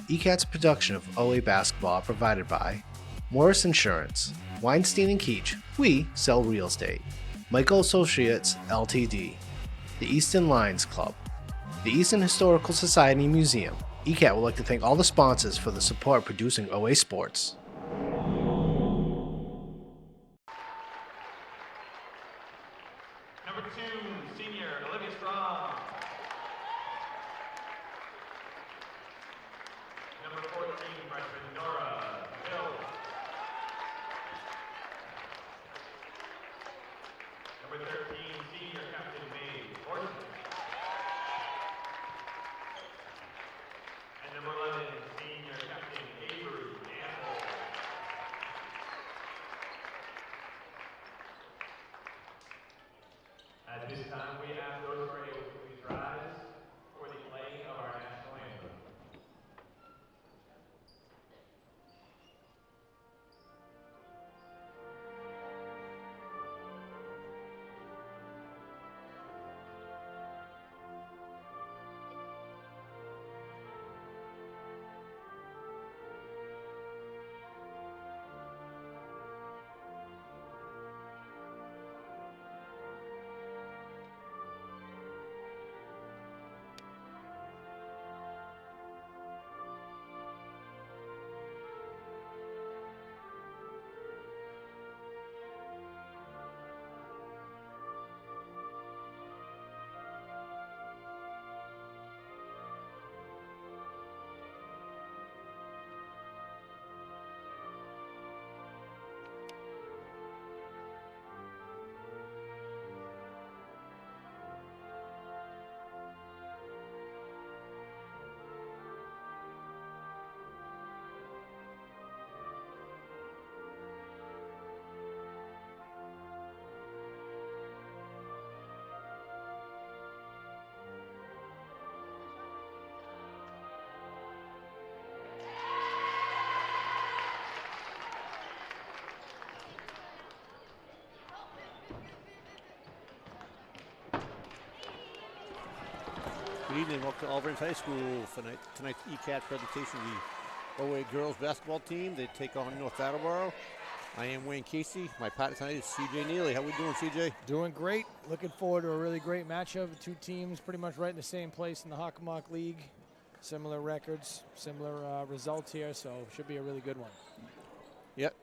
ECAT's production of OA basketball provided by Morris Insurance, Weinstein and Keach, we sell real estate, Michael Associates Ltd, the Easton Lions Club, the Easton Historical Society Museum. ECAT would like to thank all the sponsors for the support producing OA Sports. Number 2, senior Olivia Strong. Number 14, freshman Nora Hill. Number 13, senior captain May Orson. And number 11, senior captain Avery Gamble. At this time, we ask those who are able to please rise for the playing of our national anthem. Good evening. Welcome to Alburn High School for tonight's ECAT presentation. The OA girls basketball team, they take on North Attleboro. I am Wayne Casey. My partner tonight is CJ Neely. How we doing, CJ? Doing great. Looking forward to a really great matchup. Two teams pretty much right in the same place in the Hockomock League. Similar records, similar results here, so should be a really good one. Yep.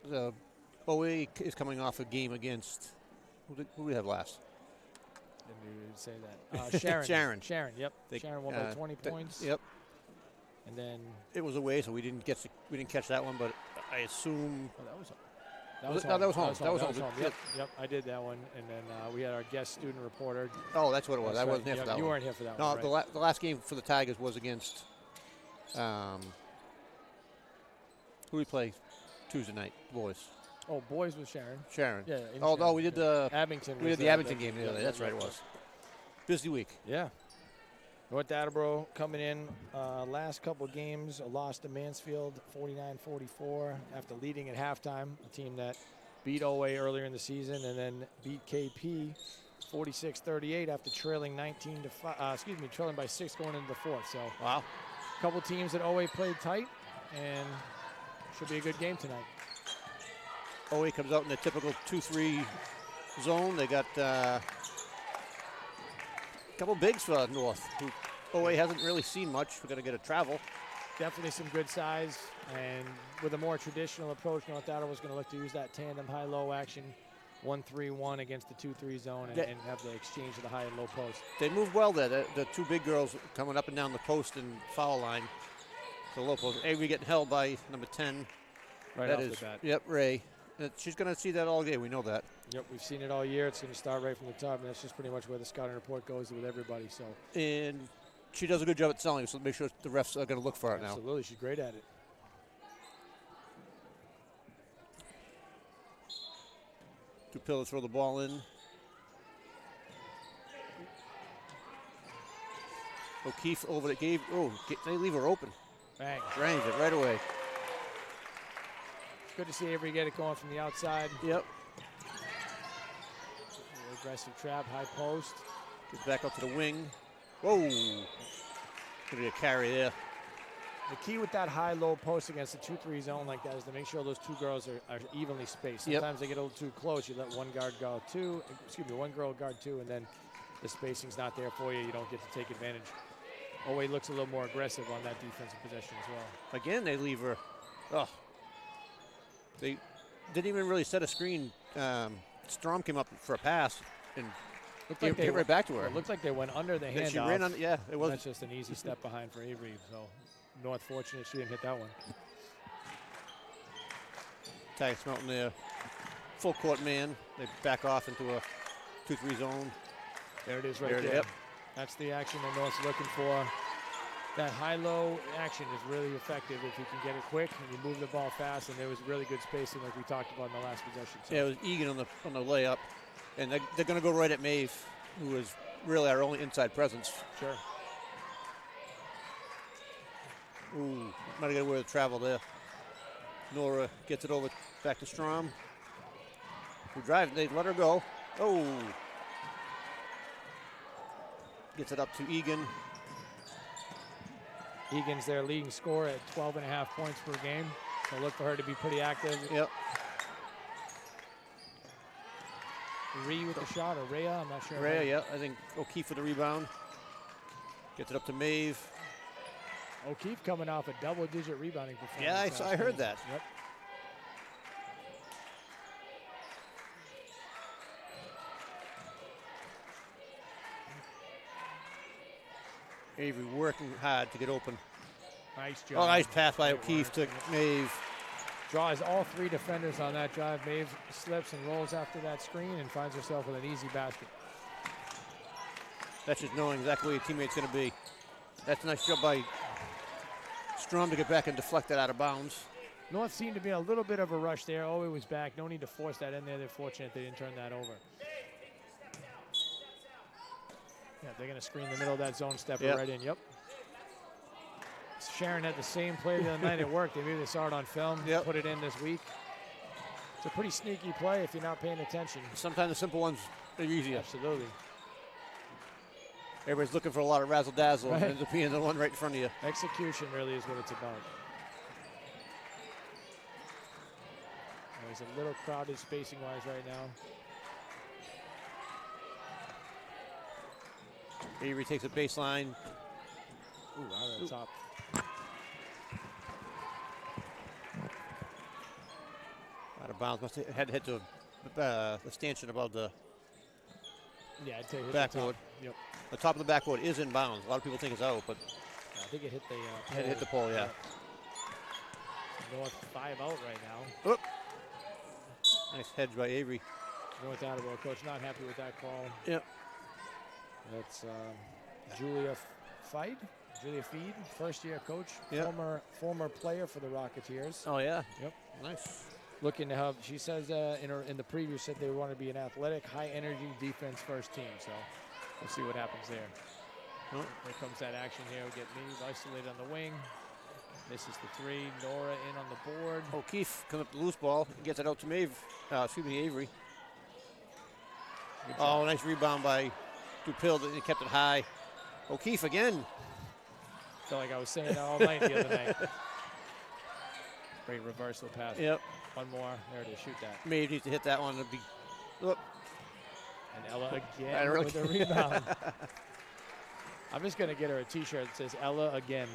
OA is coming off a game against, who did we have last? Didn't even say that. Sharon. Sharon, yep. Sharon won by 20 points. Yep. And then it was away, so we didn't catch that one, but I assume that was home. That was home. Yep. I did that one, and then we had our guest student reporter. Oh, that's what it was. I wasn't here for that one. You weren't here for that no, one. No, right? the last game for the Tigers was against. Who we play Tuesday night, boys? Oh, boys with Sharon. Sharon. Yeah. Oh, no, we did the Abington. We did the Abington game. Yeah, that's right. It was busy week. Yeah. North Attleboro coming in last couple of games, a loss to Mansfield 49-44 after leading at halftime, a team that beat OA earlier in the season and then beat KP 46-38 after trailing trailing by 6 going into the fourth. So wow. A couple teams that OA played tight and should be a good game tonight. OA comes out in the typical 2-3 zone. They got a couple bigs for North, who OA hasn't really seen much. We're going to get a travel. Definitely some good size, and with a more traditional approach, North Attleboro was going to look to use that tandem high-low action 1-3-1 against the 2-3 zone and have the exchange of the high and low post. They moved well there. The two big girls coming up and down the post and foul line. The low post. Avery getting held by number 10. Right off the bat. Yep, Ray. She's going to see that all day. We know that. Yep, we've seen it all year. It's going to start right from the top, and that's just pretty much where the scouting report goes with everybody. So. And she does a good job at selling, so make sure the refs are going to look for it now. Absolutely, she's great at it. Dupilla throw the ball in. O'Keefe over to Gabe. Oh, they leave her open. Bang. Drains it right away. It's good to see Avery get it going from the outside. Yep. Aggressive trap, high post. Gets back up to the wing. Whoa. Gonna be a carry there. The key with that high-low post against the 2-3 zone like that is to make sure those two girls are evenly spaced. Sometimes they get a little too close. You let one girl guard two, and then the spacing's not there for you. You don't get to take advantage. Owe looks a little more aggressive on that defensive possession as well. Again, they leave her. Oh. They didn't even really set a screen. Strom came up for a pass and Like hit right back to her. It looked like they went under the handoff. She ran on. Yeah, it was. That's just an easy step behind for Avery. So North fortunate she didn't hit that one. Tags Mountain there. Full court man. They back off into a 2-3 zone. There it is right there. Yep. That's the action that North's looking for. That high-low action is really effective if you can get it quick and you move the ball fast, and there was really good spacing like we talked about in the last possession. So. Yeah, it was Egan on the layup. And they're going to go right at Maeve, who is really our only inside presence. Sure. Ooh, might have got away with travel there. Nora gets it over back to Strom. Who drives, they let her go. Oh. Gets it up to Egan. Egan's their leading scorer at 12.5 points per game. So look for her to be pretty active. Yep. Rhea with the shot, or Rhea, I'm not sure. Rhea, yeah. I think O'Keefe for the rebound. Gets it up to Maeve. O'Keefe coming off a double-digit rebounding performance. Yeah, I heard that. Yep. Avery working hard to get open. Nice job. Oh, nice pass by O'Keefe to Maeve. Draws all three defenders on that drive. Maeve slips and rolls after that screen and finds herself with an easy basket. That's just knowing exactly where your teammate's going to be. That's a nice job by Strom to get back and deflect that out of bounds. North seemed to be a little bit of a rush there. Owe was back. No need to force that in there. They're fortunate they didn't turn that over. Yeah, they're going to screen the middle of that zone, step right in. Yep. Sharon had the same play the other night at work. Maybe they saw it on film, put it in this week. It's a pretty sneaky play if you're not paying attention. Sometimes the simple ones are easier. Absolutely. Everybody's looking for a lot of razzle-dazzle, and ends up being the one right in front of you. Execution really is what it's about. He's a little crowded spacing-wise right now. Avery takes a baseline. Ooh, out of the top. Out of bounds. Must have had to hit the stanchion above the backboard. Yep. The top of the backboard is in bounds. A lot of people think it's out, but I think it hit the pole. It hit the pole, yeah. North 5 out right now. Oop. Nice hedge by Avery. North Attleboro coach not happy with that call. Yep. That's Julia Feed, first-year coach, former player for the Rocketeers. Oh yeah. Yep. Nice. Looking to have, she says in the preview said they want to be an athletic, high-energy defense first team. So we'll see what happens there. Oh, here comes that action here. We get Maeve isolated on the wing. Misses the three. Nora in on the board. O'Keefe comes up with the loose ball. Gets it out to Maeve. Avery. Oh, nice rebound by Dupil. He kept it high. O'Keefe again. Felt like I was saying that all night the other night. Great reversal pass. Yep. One more. There it is. Shoot that. Maeve needs to hit that one. It'd be. Whoop. And Ella again with a rebound. I'm just going to get her a T-shirt that says Ella again.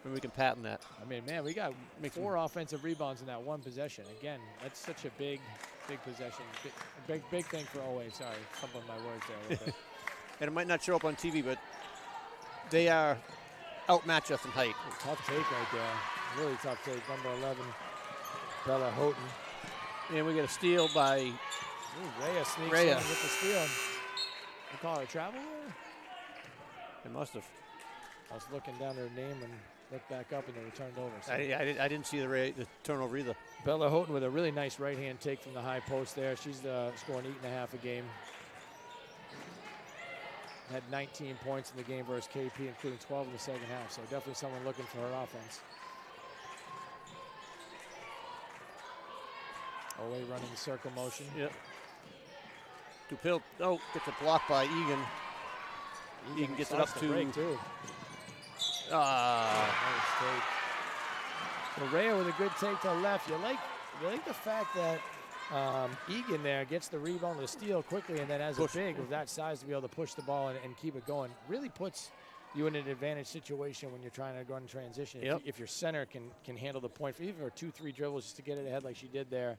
Maybe we can patent that. I mean, man, we got 4 offensive rebounds in that one possession. Again, that's such a big possession. Big thing for OA. Sorry, fumbling my words there a little bit. And it might not show up on TV, but they are outmatch us in height. Tough take right there. Really tough take. Number 11, Bella Houghton. And we get a steal by Rhea sneaks in with the steal. You call her a travel there? It must have. I was looking down her name and looked back up and they returned over. So. I didn't see the turnover either. Bella Houghton with a really nice right-hand take from the high post there. She's scoring 8.5 a game. Had 19 points in the game versus KP, including 12 in the second half. So definitely someone looking for her offense. Ole running the circle motion. Yep. Dupil, gets a block by Egan. Egan gets it up to. Break too. Nice take. So Rhea with a good take to the left. You like the fact that Egan there gets the rebound, the steal quickly, and then has a big of that size to be able to push the ball and keep it going. Really puts you in an advantage situation when you're trying to go in transition. Yep. If your center can handle the point for even for 2-3 dribbles just to get it ahead like she did there,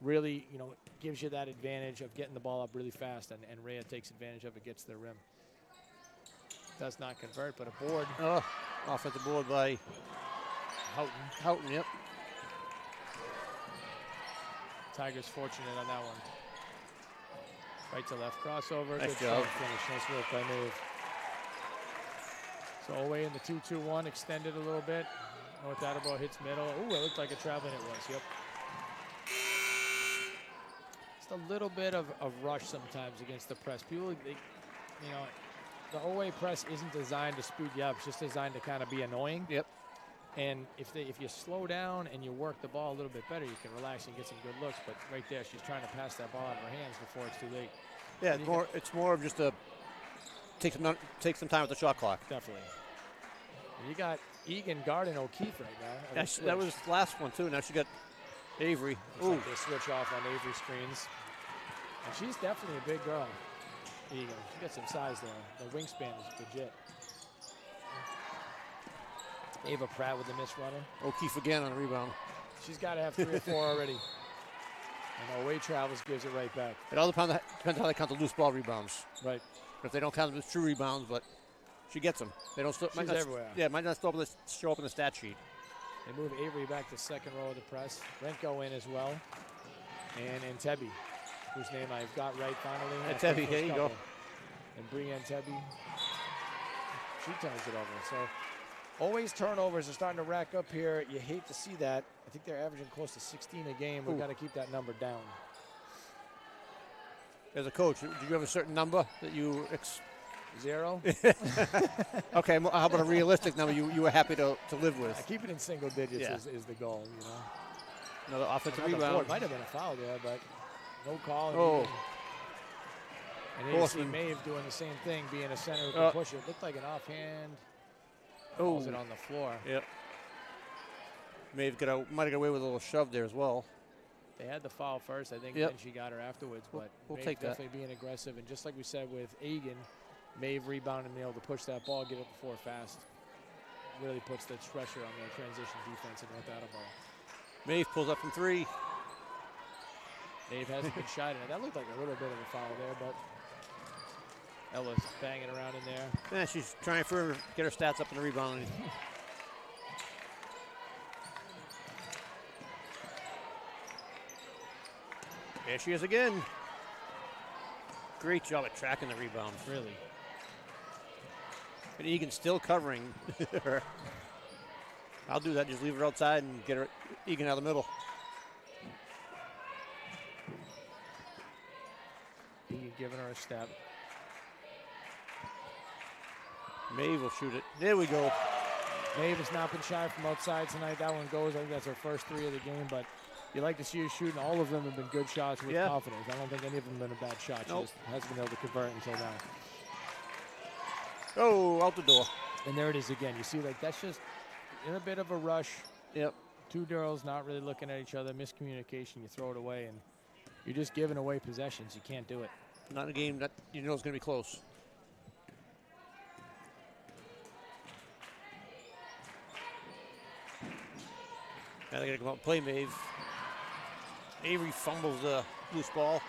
really, gives you that advantage of getting the ball up really fast, and Rhea takes advantage of it, gets to the rim. Does not convert, but a board. Offensive board by Houghton, yep. Tigers fortunate on that one. Right to left crossover. Nice Good job. finish. Nice work by Maeve. So away in the 2-2-1, extended a little bit. North Attleboro hits middle. Ooh, it looked like a traveling. It was. Yep. Just a little bit of rush sometimes against the press. People, the OA press isn't designed to speed you up. It's just designed to kind of be annoying. Yep. And if you slow down and you work the ball a little bit better, you can relax and get some good looks. But right there, she's trying to pass that ball out of her hands before it's too late. Yeah, it's more of just a take some time with the shot clock. Definitely. And you got Egan guarding O'Keefe right now. That was the last one too. Now she got Avery. Ooh. They switch off on Avery screens. And she's definitely a big girl. Egan. She got some size there. The wingspan is legit. Ava Pratt with the miss runner. O'Keefe again on a rebound. She's got to have 3 or 4 already. And away travels gives it right back. It all depends how they count the loose ball rebounds. Right. If they don't count them as true rebounds, but she gets them. They don't. She's everywhere. Yeah, might not show up in the stat sheet. They move Avery back to second row of the press. Renko in as well. And Tebby, whose name I've got right finally. Tebby, here you go. And Brienne Tebby. She turns it over. So always turnovers are starting to rack up here. You hate to see that. I think they're averaging close to 16 a game. We've got to keep that number down. As a coach, did you have a certain number that you 0? Okay, how about a realistic number you were happy to live with? Keep it in single digits is the goal, Another offensive Another rebound. board. Might have been a foul there, but no call. Oh. And then you see Maeve doing the same thing, being a center who can push it. Looked like an offhand. Falls it on the floor. Yep. Maeve might have got away with a little shove there as well. They had the foul first, I think, and then she got her afterwards. But we'll Maeve take that. definitely being aggressive. And just like we said with Egan, Maeve rebounding and being able to push that ball, get it before fast. Really puts the pressure on the transition defense in North Attleboro. Maeve pulls up from 3. Maeve hasn't been shy tonight. That looked like a little bit of a foul there, but Ella's banging around in there. Yeah, she's trying to get her stats up in the rebound. There she is again. Great job at tracking the rebound. Really. And Egan's still covering her. I'll do that. Just leave her outside and get her Egan out of the middle. Egan giving her a step. Maeve will shoot it. There we go. Maeve has not been shy from outside tonight. That one goes. I think that's her first 3 of the game, but you like to see her shooting. All of them have been good shots with confidence. I don't think any of them have been a bad shot. She just hasn't been able to convert until now. Oh, out the door. And there it is again. You see, like, that's just in a bit of a rush. Yep. 2 girls not really looking at each other. Miscommunication. You throw it away, and you're just giving away possessions. You can't do it. Not a game that you know is going to be close. Now they're going to come out and play Maeve. Avery fumbles the loose ball.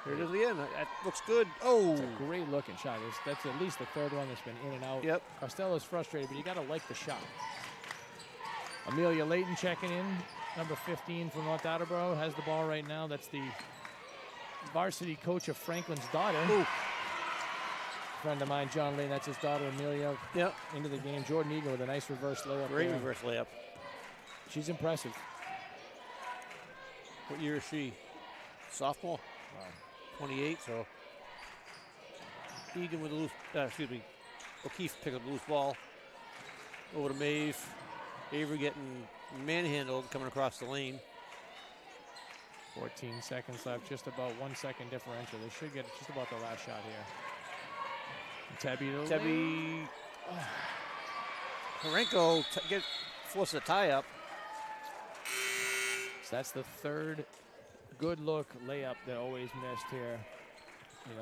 Here it is again. That looks good. Oh! It's a great looking shot. That's at least the 3rd one that's been in and out. Yep. Costello's frustrated, but you got to like the shot. Amelia Layton checking in, number 15 from North Attleboro, has the ball right now. That's the varsity coach of Franklin's daughter. Ooh. Friend of mine, John Layton, that's his daughter, Amelia. Yep. Into the game. Jordan Egan with a nice reverse layup. Great reverse layup. She's impressive. What year is she? Sophomore? Wow. 28, so. Egan with the loose, O'Keefe picked up the loose ball. Over to Maeve. Avery getting manhandled coming across the lane. 14 seconds left, just about 1 second differential. They should get just about the last shot here. Tebby. Parenko forces a tie up. So that's the third good look layup that always missed here.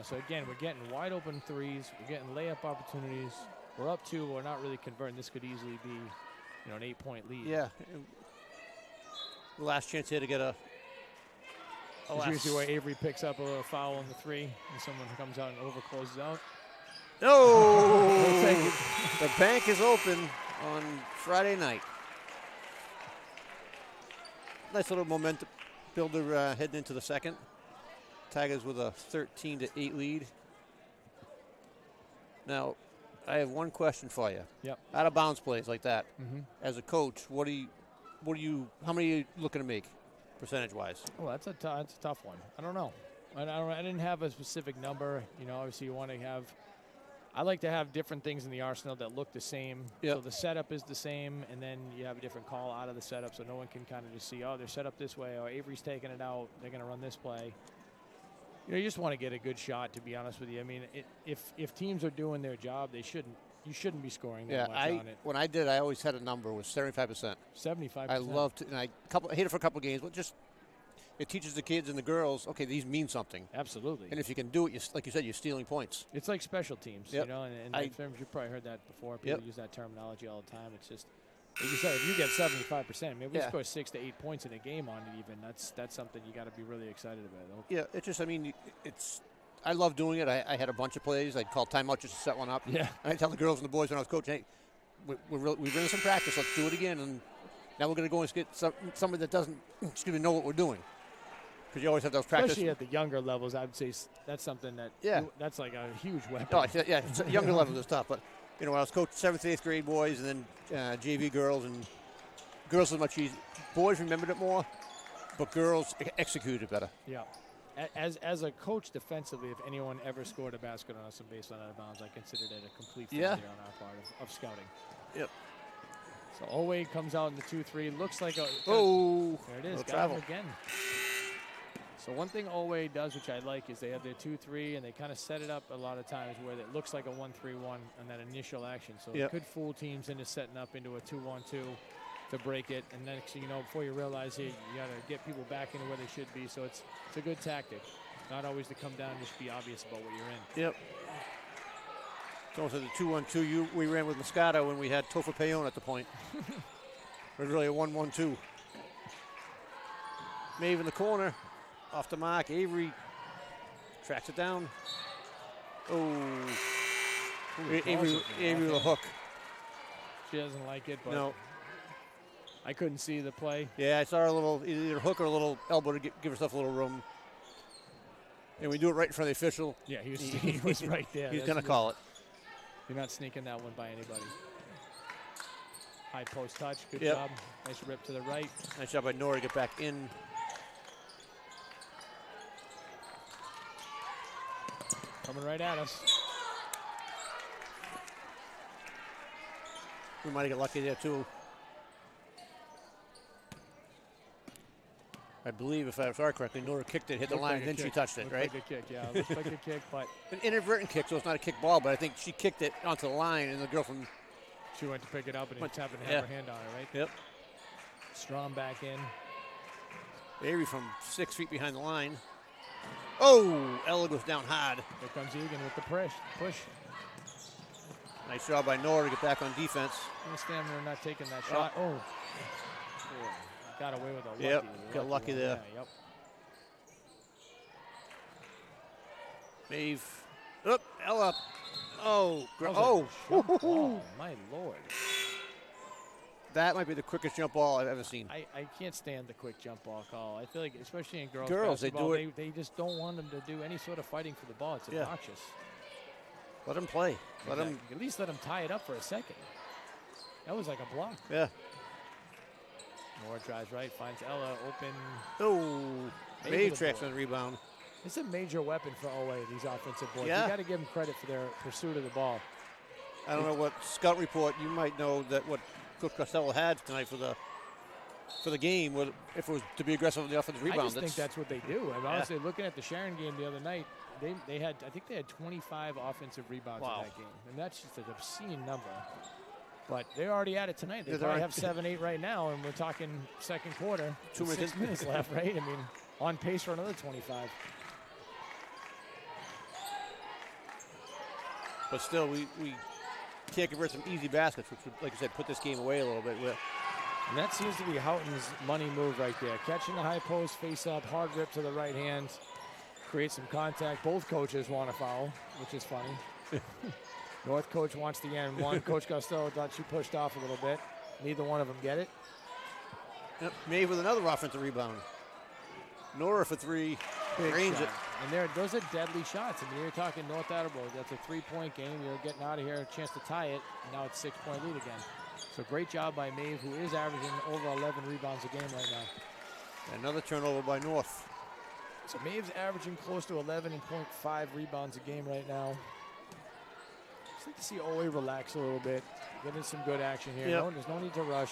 So again, we're getting wide open threes. We're getting layup opportunities. We're up 2. We're not really converting. This could easily be, an 8-point lead. Yeah. The last chance here to get a. It's usually where Avery picks up a foul on the 3, and someone comes out and overcloses out. No! The bank is open on Friday night. Nice little momentum builder heading into the second. Tigers with a 13-8 lead. Now, I have one question for you. Yep. Out of bounds plays like that. Mm-hmm. As a coach, how many are you looking to make, percentage-wise? Well, that's a tough one. I don't know. I didn't have a specific number. Obviously you want to have. I like to have different things in the arsenal that look the same. Yep. So the setup is the same, and then you have a different call out of the setup, so no one can kind of just see, oh, they're set up this way, or Avery's taking it out, they're going to run this play. You just want to get a good shot, to be honest with you. I mean, if teams are doing their job, you shouldn't be scoring that much on it. When I did, I always had a number was 75%. 75%. I loved it, and I hit it for a couple of games, but just it teaches the kids and the girls, okay, these mean something. Absolutely. And if you can do it, like you said, you're stealing points. It's like special teams, Yep. and you've probably heard that before. People Yep. use that terminology all the time. It's just, like you said, if you get 75%, we score 6 to 8 points in a game on it even. That's something you got to be really excited about. Yeah, it's just, I love doing it. I had a bunch of plays. I'd call timeout just to set one up. Yeah. And I tell the girls and the boys when I was coaching, hey, we've been in some practice. Let's do it again. And now we're going to go and get somebody that doesn't know what we're doing. Because you always have those practice. Especially at the younger levels, I would say that's something that that's like a huge weapon. Oh, yeah, younger levels is tough. But, when I was coaching 7th, 8th grade boys and then JV girls, and girls was much easier. Boys remembered it more, but girls executed it better. Yeah. As a coach defensively, if anyone ever scored a basket on us and based on out of bounds, I considered it a complete failure on our part of scouting. Yep. So Owe comes out in the 2-3. Looks like a. Oh, there it is. Got travel him again. So one thing Owe does, which I like, is they have their 2-3, and they kind of set it up a lot of times where it looks like a 1-3-1 on that initial action. So it could fool teams into setting up into a 2-1-2 to break it, and then before you realize it, you got to get people back into where they should be. So it's a good tactic. Not always to come down and just be obvious about what you're in. Yep. It's also the 2-1-2 we ran with Moscato when we had Topher Payon at the point. It was really a 1-1-2. Maeve in the corner. Off the mark. Avery tracks it down. Oh. Avery with a hook. She doesn't like it, but no. I couldn't see the play. Yeah, I saw a little either hook or a little elbow to give herself a little room. And we do it right in front of the official. Yeah, he was right there. He's going to call it. You're not sneaking that one by anybody. High post touch. Good Yep. job. Nice rip to the right. Nice job by Nora to get back in. Coming right at us. We might get lucky there, too. I believe, if I saw correctly, Nora kicked it, hit the line, and then she touched it, right? Like a kick, yeah. Looks like a kick, but An inadvertent kick, so it's not a kick ball, but I think she kicked it onto the line, and the girl from... she went to pick it up and just happened to have her hand on it, right? Yep. Strom back in. Avery from 6 feet behind the line. Oh, Ella goes down hard. Here comes Egan with the push. Nice job by Nora to get back on defense. Stammer not taking that shot. Oh. Got away with a lucky. Yep, got lucky one. there. Yeah, yep. Maeve. Up, Ella. Oh, Oh, my Lord. That might be the quickest jump ball I've ever seen. I can't stand the quick jump ball call. I feel like, especially in girls basketball, they just don't want them to do any sort of fighting for the ball. It's obnoxious. Let them play. At least let them tie it up for a second. That was like a block. Yeah. Moore drives right, finds Ella open. Oh, Maeve tracks on the rebound. It's a major weapon for OA, these offensive boards. Yeah. You got to give them credit for their pursuit of the ball. I don't know what scout report you might know that what Coach Costello had tonight for the for the game if it was to be aggressive on the offensive rebound. I just think that's what they do. And honestly, looking at the Sharon game the other night, they had, I think they had 25 offensive rebounds in that game. And that's just an obscene number. But they're already at it tonight. They probably have 7, 8 right now, and we're talking second quarter. 6 minutes left, right? I mean, on pace for another 25. But still, we can't convert some easy baskets, which would, like I said, put this game away a little bit. And that seems to be Houghton's money move right there. Catching the high post, face up, hard rip to the right hand, create some contact. Both coaches want to foul, which is funny. North coach wants the end one. Coach Costello thought she pushed off a little bit. Neither one of them get it. Yep, Maeve with another offensive rebound. Nora for 3, range it. And those are deadly shots. I mean, you're talking North Attleboro. That's a 3-point game. You're getting out of here, a chance to tie it. And now it's 6-point lead again. So great job by Maeve, who is averaging over 11 rebounds a game right now. Another turnover by North. So Maeve's averaging close to 11.5 rebounds a game right now. Just like to see Owe relax a little bit, getting some good action here. Yep. No, there's no need to rush.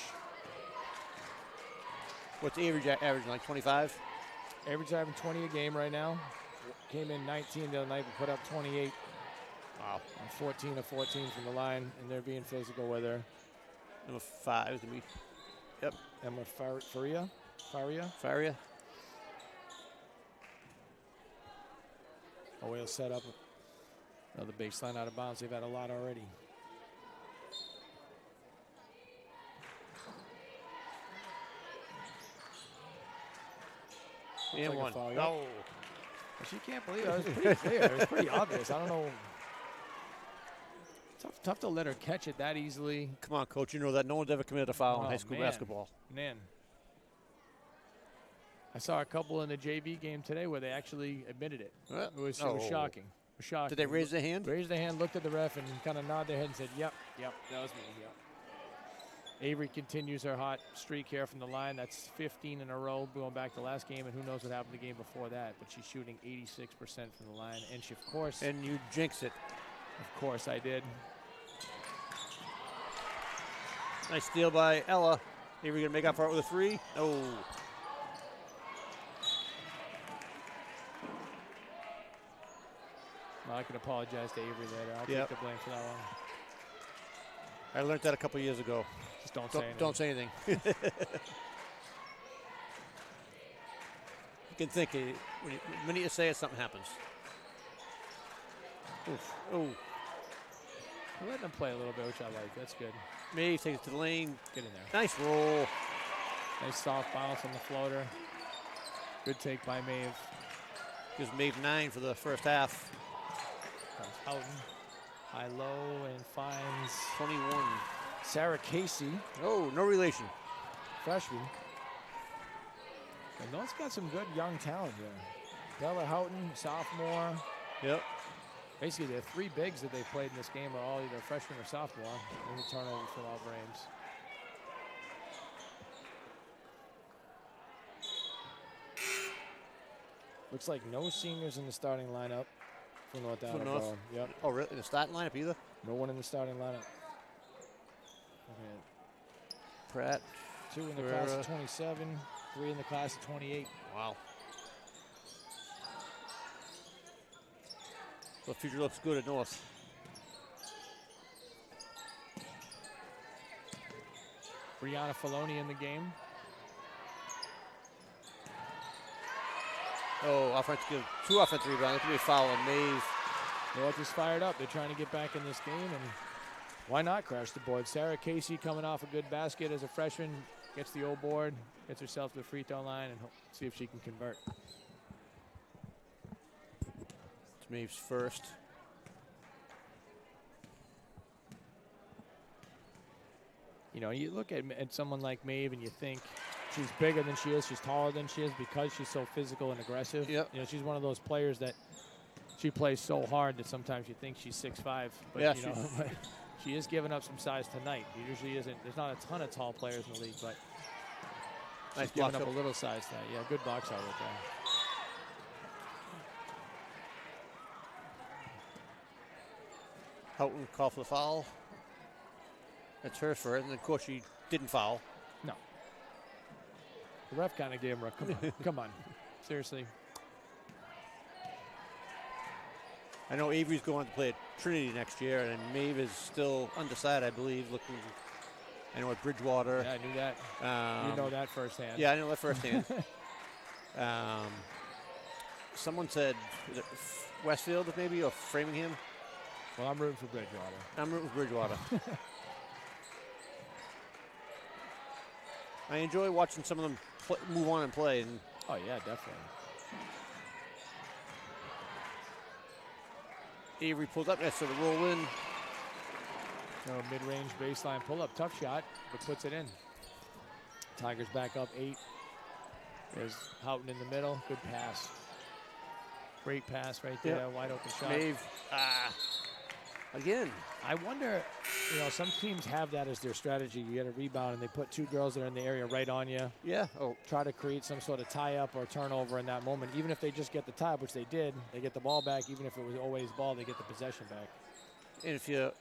What's Avery averaging, like 25? Average averaging 20 a game right now. Came in 19 the other night, but put up 28. Wow. And 14 of 14 from the line, and they're being physical with her. Number 5 to me. Yep. Emma Faria. Owe set up another baseline out of bounds. They've had a lot already. And like one. Foul, No. She can't believe it. It was pretty clear. It was pretty obvious. I don't know. Tough to let her catch it that easily. Come on, Coach. You know that no one's ever committed a foul in high school basketball. Man. I saw a couple in the JV game today where they actually admitted it. It was shocking. Did they raise their hand? Raised their hand, looked at the ref, and kind of nodded their head and said, yep, that was me, yep. Avery continues her hot streak here from the line. That's 15 in a row going back to last game, and who knows what happened the game before that. But she's shooting 86% from the line. And she, of course. And you jinx it. Of course I did. Nice steal by Ella. Avery going to make up for it with a 3. Oh. Well, I can apologize to Avery later. I'll take the blame for that one. I learned that a couple years ago. Just don't say anything. Don't say anything. You can think it. The minute you say it, something happens. Oof. Oh. We're letting them play a little bit, which I like. That's good. Maeve takes it to the lane. Get in there. Nice roll. Nice soft bounce on the floater. Good take by Maeve. Gives Maeve 9 for the first half. Comes Houghton. High low and finds 21. Sarah Casey. Oh, no relation. Freshman. And North's got some good young talent here. Bella Houghton, sophomore. Yep. Basically, the 3 bigs that they've played in this game are all either freshman or sophomore. And the turnover from Alva Ames. Looks like no seniors in the starting lineup for North Attleboro. Yep. Oh, really? In the starting lineup either? No one in the starting lineup. Okay. Pratt. 2 in the class of 27, 3 in the class of 28. Wow. The future looks good at North. Brianna Filoni in the game. Oh, give 2 offensive rebounds. That could be a foul on Maeve. North is fired up. They're trying to get back in this game, and why not crash the board? Sarah Casey coming off a good basket as a freshman, gets the old board, gets herself to the free throw line, and see if she can convert. It's Maeve's first. You know, you look at someone like Maeve and you think she's bigger than she is, she's taller than she is because she's so physical and aggressive. Yep. You know, she's one of those players that she plays so hard that sometimes you think she's 6'5". But, yeah, you know, she is giving up some size tonight. She usually isn't. There's not a ton of tall players in the league, but she's giving up a little size tonight. Yeah, good box out right there. Houghton called for the foul. That's her first, and of course she didn't foul. No. The ref kind of gave him a come on, come on. Seriously. I know Avery's going to play at Trinity next year, and Maeve is still undecided, I believe, looking. I know at Bridgewater. Yeah, I knew that. You know that firsthand. Yeah, I know that firsthand. Someone said is it Westfield maybe or Framingham. Well, I'm rooting for Bridgewater. I'm rooting for Bridgewater. I enjoy watching some of them move on and play. And Oh, yeah, definitely. Avery pulls up next to the roll in. Mid-range baseline pull-up, tough shot, but puts it in. Tigers back up 8. There's Houghton in the middle. Good pass. Great pass right there. Wide open shot. Maeve. Again. I wonder, some teams have that as their strategy. You get a rebound and they put 2 girls that are in the area right on you. Yeah. Oh. Try to create some sort of tie-up or turnover in that moment. Even if they just get the tie-up, which they did, they get the ball back. Even if it was always ball, they get the possession back. And if you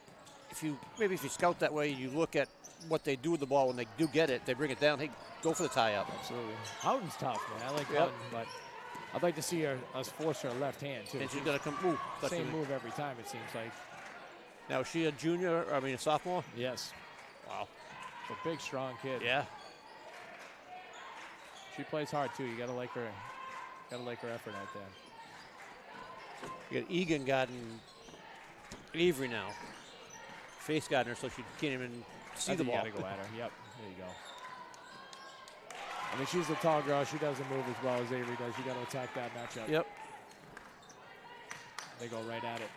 scout that way, you look at what they do with the ball when they do get it, they bring it down. Hey, go for the tie-up. Absolutely. Houghton's tough, man. I like Houghton, but I'd like to see us force her left hand, too. And she's got to come. Ooh, same move every time, it seems like. Now, is she a junior, a sophomore? Yes. Wow. It's a big, strong kid. Yeah. She plays hard, too. You got to like her. Got to like her effort out there. You got Egan guarding Avery now. Face guarding her so she can't even see the ball. You got to go at her. Yep. There you go. I mean, she's a tall girl. She doesn't move as well as Avery does. You got to attack that matchup. Yep. They go right at it.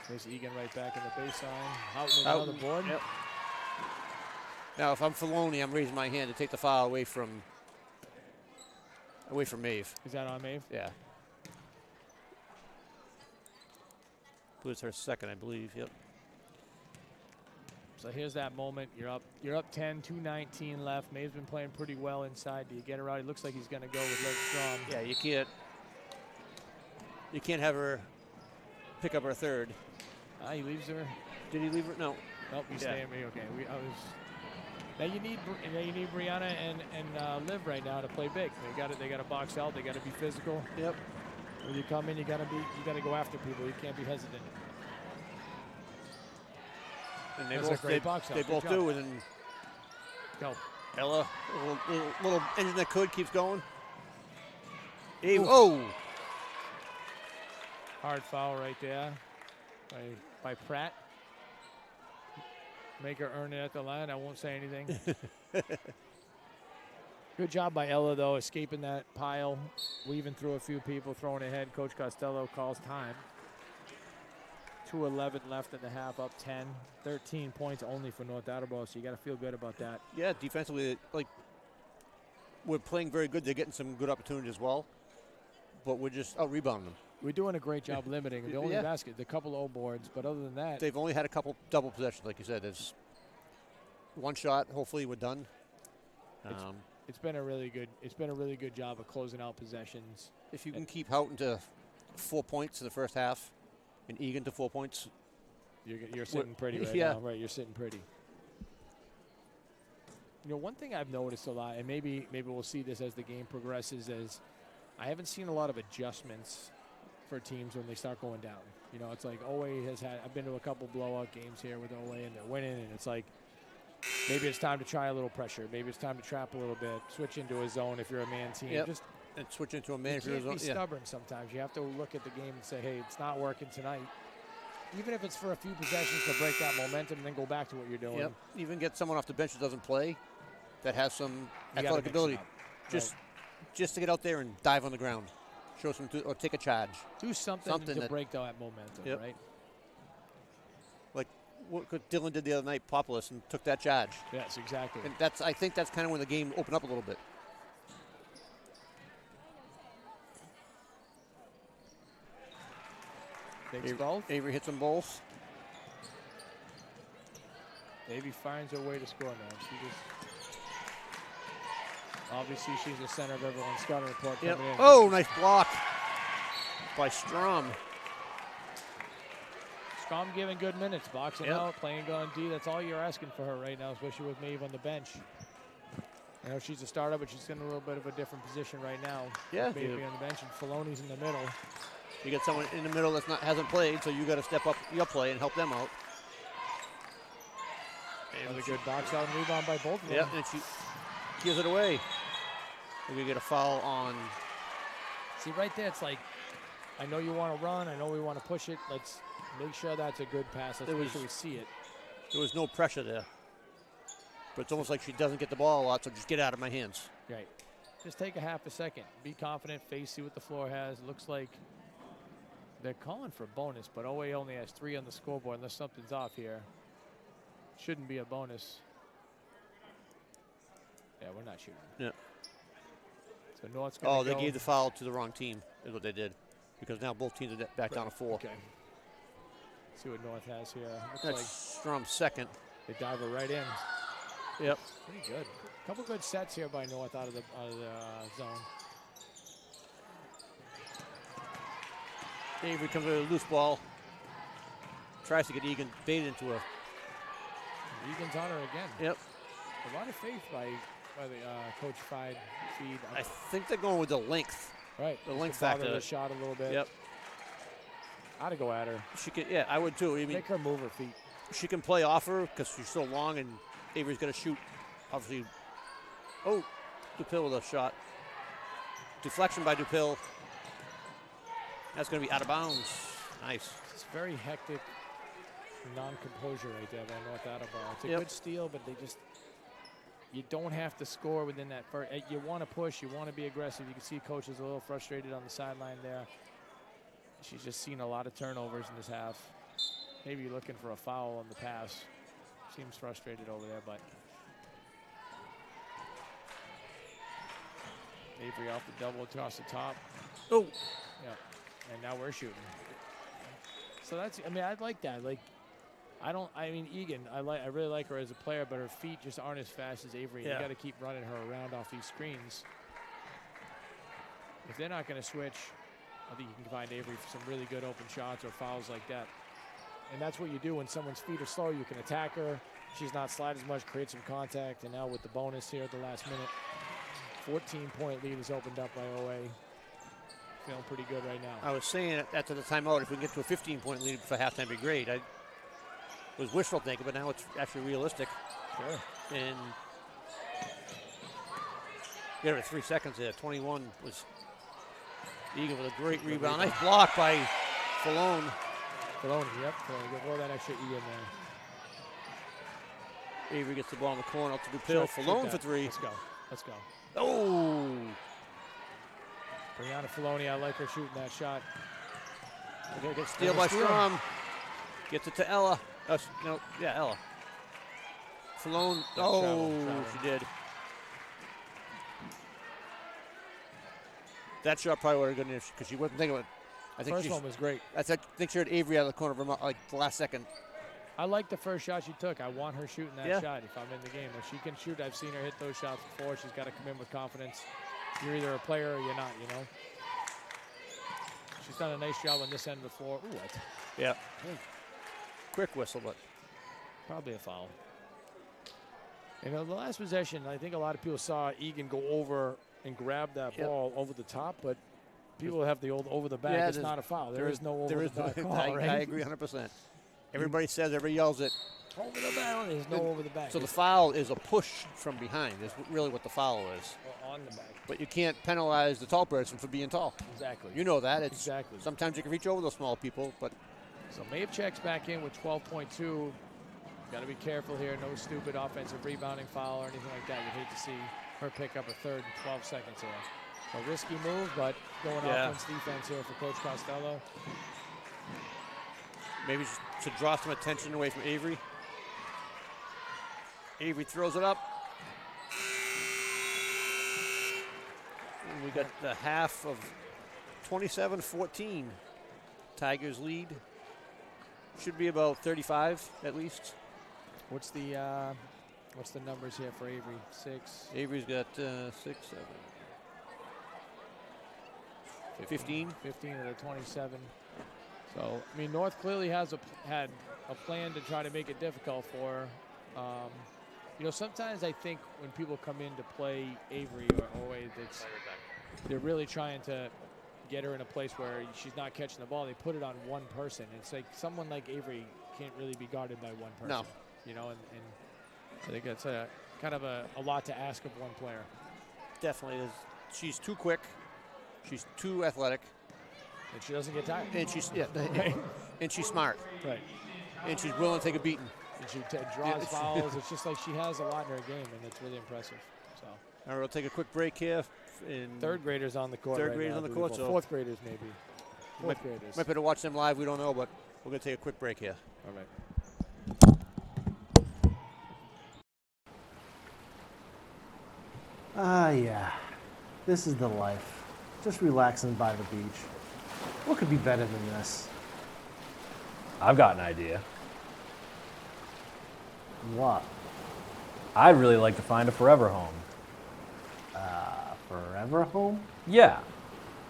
There's Egan right back in the baseline. Houghton on the board. Yep. Now, if I'm Filoni, I'm raising my hand to take the foul away from Maeve. Is that on Maeve? Yeah. It's her second, I believe. Yep. So here's that moment. You're up 10, 2:19 left. Maeve's been playing pretty well inside. Do you get her out? It looks like he's going to go with Leg Strong. Yeah, you can't have her pick up her third. He leaves her. Did he leave her? No. Nope, he's staying. Okay. Now you need Brianna and Liv right now to play big. They got to box out. They got to be physical. Yep. When you come in, you got to go after people. You can't be hesitant. And they both do. And then go. Ella, little engine that could keeps going. Oh. Hard foul right there by Pratt. Make her earn it at the line. I won't say anything. Good job by Ella, though, escaping that pile, weaving through a few people, throwing ahead. Coach Costello calls time. 2:11 left in the half, up 10. 13 points only for North Attleboro, so you got to feel good about that. Yeah, defensively, we're playing very good. They're getting some good opportunities as well, but we're just out-rebounding them. We're doing a great job limiting. The only basket, the couple O boards, but other than that. They've only had a couple double possessions, like you said. There's one shot. Hopefully we're done. It's been a really good job of closing out possessions. If you can keep Houghton to 4 points in the first half and Egan to 4 points. You're sitting pretty right now. Right, you're sitting pretty. One thing I've noticed a lot, and maybe we'll see this as the game progresses, is I haven't seen a lot of adjustments for teams when they start going down. It's like OA has had, I've been to a couple blowout games here with OA and they're winning, and it's like maybe it's time to try a little pressure. Maybe it's time to trap a little bit, switch into a zone if you're a man team. Yep. And switch into a man zone. You can't be stubborn sometimes. You have to look at the game and say, hey, it's not working tonight. Even if it's for a few possessions to break that momentum and then go back to what you're doing. Yep. Even get someone off the bench that doesn't play, that has some athletic ability. Just to get out there and dive on the ground. Show some, or take a charge. Do something to break that momentum, right? Like what Dylan did the other night, Populus, and took that charge. Yes, exactly. And I think that's kind of when the game opened up a little bit. Avery hits them both. Avery finds her way to score now. Obviously, she's the center of everyone's scouting report coming in. Oh, nice block by Strom. Strom giving good minutes, boxing out, playing on D. That's all you're asking for her right now, especially with Maeve on the bench. I know she's a starter, but she's in a little bit of a different position right now. Yeah. Maybe on the bench, and Filoni's in the middle. You get someone in the middle that hasn't played, so you got to step up your play and help them out. Another good box out and rebound by both of them. Yeah, and she gives it away. We get a foul on. See, right there, it's like, I know you want to run. I know we want to push it. Let's make sure that's a good pass. Let's make sure we see it. There was no pressure there. But it's almost like she doesn't get the ball a lot, so just get out of my hands. Right. Just take a half a second. Be confident. Face, see what the floor has. It looks like they're calling for a bonus, but OA only has 3 on the scoreboard unless something's off here. Shouldn't be a bonus. Yeah, we're not shooting. Yeah. So North's going to they gave the foul to the wrong team, is what they did. Because now both teams are back down to 4. Okay. See what North has here. Looks That's like Strom's second. they dive her right in. Yep. Pretty good. Couple good sets here by North out of the zone. Avery comes with a loose ball. Tries to get Egan baited into a. Egan's on her again. Yep. A lot of faith by the Coach Fried feed. I think they're going with the length. Right. The length Just to bother factor. the shot a little bit. Yep. I'd go at her. She can. Yeah, I would too. I mean, Make her move her feet. she can play off her because she's so long, and Avery's going to shoot. Obviously. Oh, Dupil with a shot. Deflection by Dupil. That's going to be out of bounds. Nice. It's very hectic non-composure right there by North Attleboro. It's a good steal, but you don't have to score within that first. You want to push. You want to be aggressive. You can see Coach is a little frustrated on the sideline there. She's just seen a lot of turnovers in this half. Maybe looking for a foul on the pass. Seems frustrated over there, but Avery off the double across the top. Oh. Yeah. And now we're shooting. So that's, I mean, I'd like that. Like, I mean, Egan, I really like her as a player, but her feet just aren't as fast as Avery. Yeah. You got to keep running her around off these screens. If they're not going to switch, I think you can find Avery for some really good open shots or fouls like that. And that's what you do when someone's feet are slow. You can attack her. She's not slide as much, create some contact. And now with the bonus here at the last minute, 14-point lead is opened up by OA. Feeling pretty good right now. I was saying after the timeout, if we can get to a 15-point lead for halftime, it'd be great. It was wishful thinking, but now it's actually realistic. Sure. And get her 3 seconds there. 21 was Egan with a great rebound. Nice block by Filoni. Filoni, yep. Throw that extra E in there. Avery gets the ball in the corner up to Dupil. Filoni for 3. Let's go. Let's go. Oh! Brianna Filoni, I like her shooting that shot. Okay, gets steal by Strom. Gets it to Ella. Ella. Filoni. Oh, she did. That shot probably would have gone in because she wasn't thinking of it. I think first one was great. I think she had Avery out of the corner of her like the last second. I like the first shot she took. I want her shooting that shot if I'm in the game. If she can shoot, I've seen her hit those shots before. She's got to come in with confidence. You're either a player or you're not, you know. She's done a nice job on this end of the floor. Ooh, what? Yeah. Quick whistle, but probably a foul. You know, the last possession, I think a lot of people saw Egan go over and grab that ball over the top, but people have the old over the back. Yeah, it's not a foul. There is no over the back call, right? I agree 100%. Everybody says, everybody yells it. Over the back. There's no over the back. So the foul is a push from behind. Is really what the foul is. Or on the back. But you can't penalize the tall person for being tall. Exactly. You know that. Exactly. Sometimes you can reach over those small people, but. So Maeve checks back in with 12.2. Got to be careful here. No stupid offensive rebounding foul or anything like that. You'd hate to see her pick up a third in 12 seconds here. A risky move, but going offense defense here for Coach Costello. Maybe to draw some attention away from Avery. Avery throws it up. And we got the half of 27-14. Tigers lead. Should be about 35 at least. What's the numbers here for Avery? 6. Avery's got 6, 7, 15. 15 of the 27. So, I mean, North clearly has had a plan to try to make it difficult for her. You know, sometimes I think when people come in to play Avery or Owe, they're really trying to get her in a place where she's not catching the ball. They put it on one person. It's like someone like Avery can't really be guarded by one person. No. You know, and I think that's a kind of a lot to ask of one player. Definitely is. She's too quick. She's too athletic. And she doesn't get tired. And she's and she's smart. Right. And she's willing to take a beating. And she draws fouls. It's just like she has a lot in her game, and it's really impressive. So. All right, we'll take a quick break here. Third graders on the court. Third graders on the court. So fourth graders maybe. Fourth graders. Might be able to watch them live. We don't know, but we're going to take a quick break here. All right. Yeah. This is the life. Just relaxing by the beach. What could be better than this? I've got an idea. What? I'd really like to find a forever home. Forever home? Yeah,